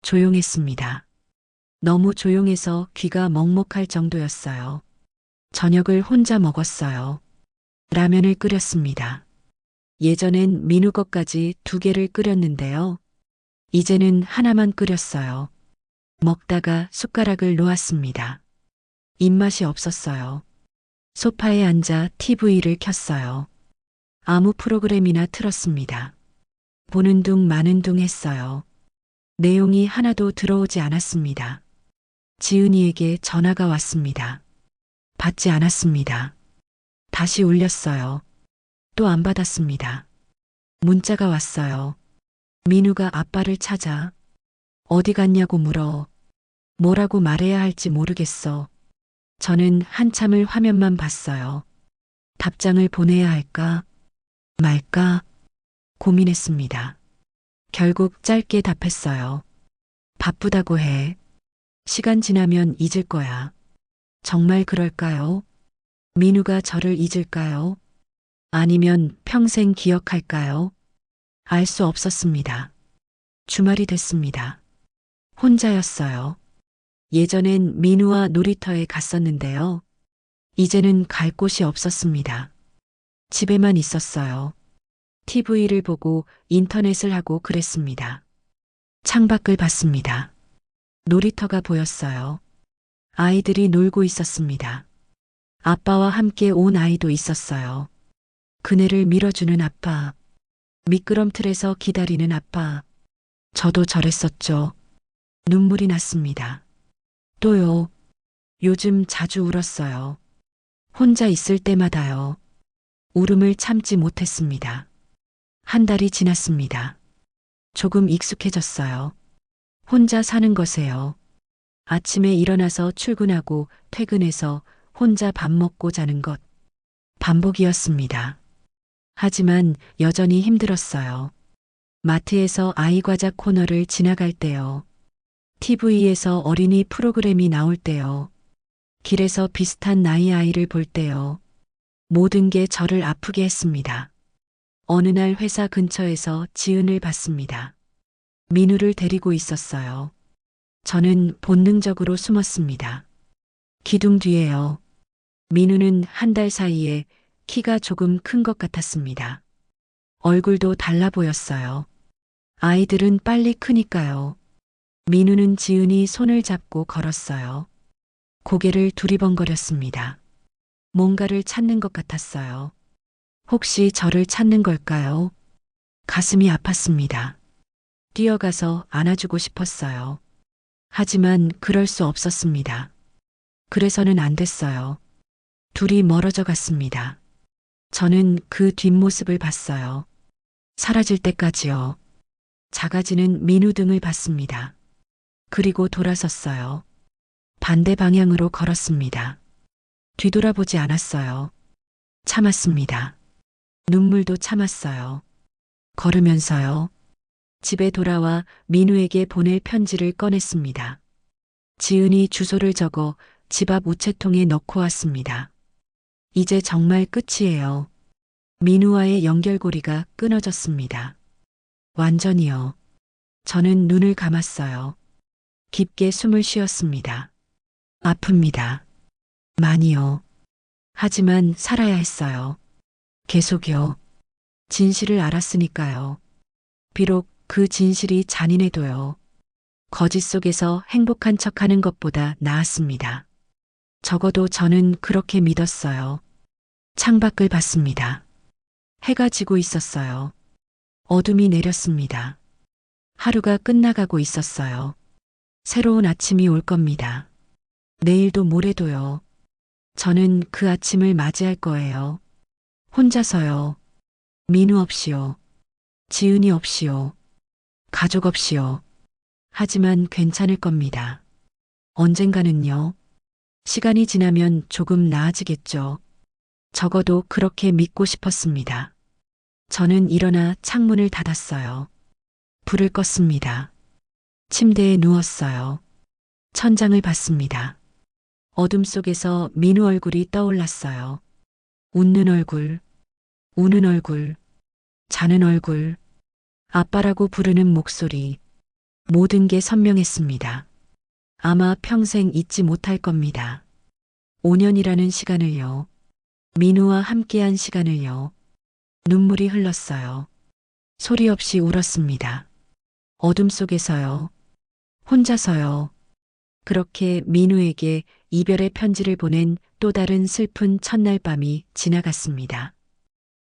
조용했습니다. 너무 조용해서 귀가 먹먹할 정도였어요. 저녁을 혼자 먹었어요. 라면을 끓였습니다. 예전엔 민우 것까지 2개를 끓였는데요. 이제는 하나만 끓였어요. 먹다가 숟가락을 놓았습니다. 입맛이 없었어요. 소파에 앉아 TV를 켰어요. 아무 프로그램이나 틀었습니다. 보는 둥 마는 둥 했어요. 내용이 하나도 들어오지 않았습니다. 지은이에게 전화가 왔습니다. 받지 않았습니다. 다시 울렸어요. 또 안 받았습니다. 문자가 왔어요. 민우가 아빠를 찾아 어디 갔냐고 물어. 뭐라고 말해야 할지 모르겠어. 저는 한참을 화면만 봤어요. 답장을 보내야 할까 말까 고민했습니다. 결국 짧게 답했어요. 바쁘다고 해. 시간 지나면 잊을 거야. 정말 그럴까요? 민우가 저를 잊을까요? 아니면 평생 기억할까요? 알 수 없었습니다. 주말이 됐습니다. 혼자였어요. 예전엔 민우와 놀이터에 갔었는데요. 이제는 갈 곳이 없었습니다. 집에만 있었어요. TV를 보고 인터넷을 하고 그랬습니다. 창밖을 봤습니다. 놀이터가 보였어요. 아이들이 놀고 있었습니다. 아빠와 함께 온 아이도 있었어요. 그네를 밀어주는 아빠, 미끄럼틀에서 기다리는 아빠. 저도 저랬었죠. 눈물이 났습니다. 또요. 요즘 자주 울었어요. 혼자 있을 때마다요. 울음을 참지 못했습니다. 한 달이 지났습니다. 조금 익숙해졌어요. 혼자 사는 것에요. 아침에 일어나서 출근하고 퇴근해서 혼자 밥 먹고 자는 것. 반복이었습니다. 하지만 여전히 힘들었어요. 마트에서 아이과자 코너를 지나갈 때요. TV에서 어린이 프로그램이 나올 때요. 길에서 비슷한 나이 아이를 볼 때요. 모든 게 저를 아프게 했습니다. 어느 날 회사 근처에서 지은을 봤습니다. 민우를 데리고 있었어요. 저는 본능적으로 숨었습니다. 기둥 뒤에요. 민우는 한 달 사이에 키가 조금 큰 것 같았습니다. 얼굴도 달라 보였어요. 아이들은 빨리 크니까요. 민우는 지은이 손을 잡고 걸었어요. 고개를 두리번거렸습니다. 뭔가를 찾는 것 같았어요. 혹시 저를 찾는 걸까요? 가슴이 아팠습니다. 뛰어가서 안아주고 싶었어요. 하지만 그럴 수 없었습니다. 그래서는 안 됐어요. 둘이 멀어져 갔습니다. 저는 그 뒷모습을 봤어요. 사라질 때까지요. 작아지는 민우 등을 봤습니다. 그리고 돌아섰어요. 반대 방향으로 걸었습니다. 뒤돌아보지 않았어요. 참았습니다. 눈물도 참았어요. 걸으면서요. 집에 돌아와 민우에게 보낼 편지를 꺼냈습니다. 지은이 주소를 적어 집 앞 우체통에 넣고 왔습니다. 이제 정말 끝이에요. 민우와의 연결고리가 끊어졌습니다. 완전히요. 저는 눈을 감았어요. 깊게 숨을 쉬었습니다. 아픕니다. 많이요. 하지만 살아야 했어요. 계속요. 진실을 알았으니까요. 비록 그 진실이 잔인해도요. 거짓 속에서 행복한 척하는 것보다 나았습니다. 적어도 저는 그렇게 믿었어요. 창밖을 봤습니다. 해가 지고 있었어요. 어둠이 내렸습니다. 하루가 끝나가고 있었어요. 새로운 아침이 올 겁니다. 내일도 모레도요. 저는 그 아침을 맞이할 거예요. 혼자서요. 민우 없이요. 지은이 없이요. 가족 없이요. 하지만 괜찮을 겁니다. 언젠가는요. 시간이 지나면 조금 나아지겠죠. 적어도 그렇게 믿고 싶었습니다. 저는 일어나 창문을 닫았어요. 불을 껐습니다. 침대에 누웠어요. 천장을 봤습니다. 어둠 속에서 민우 얼굴이 떠올랐어요. 웃는 얼굴, 우는 얼굴, 자는 얼굴, 아빠라고 부르는 목소리, 모든 게 선명했습니다. 아마 평생 잊지 못할 겁니다. 5년이라는 시간을요. 민우와 함께한 시간을요. 눈물이 흘렀어요. 소리 없이 울었습니다. 어둠 속에서요. 혼자서요. 그렇게 민우에게 이별의 편지를 보낸 또 다른 슬픈 첫날 밤이 지나갔습니다.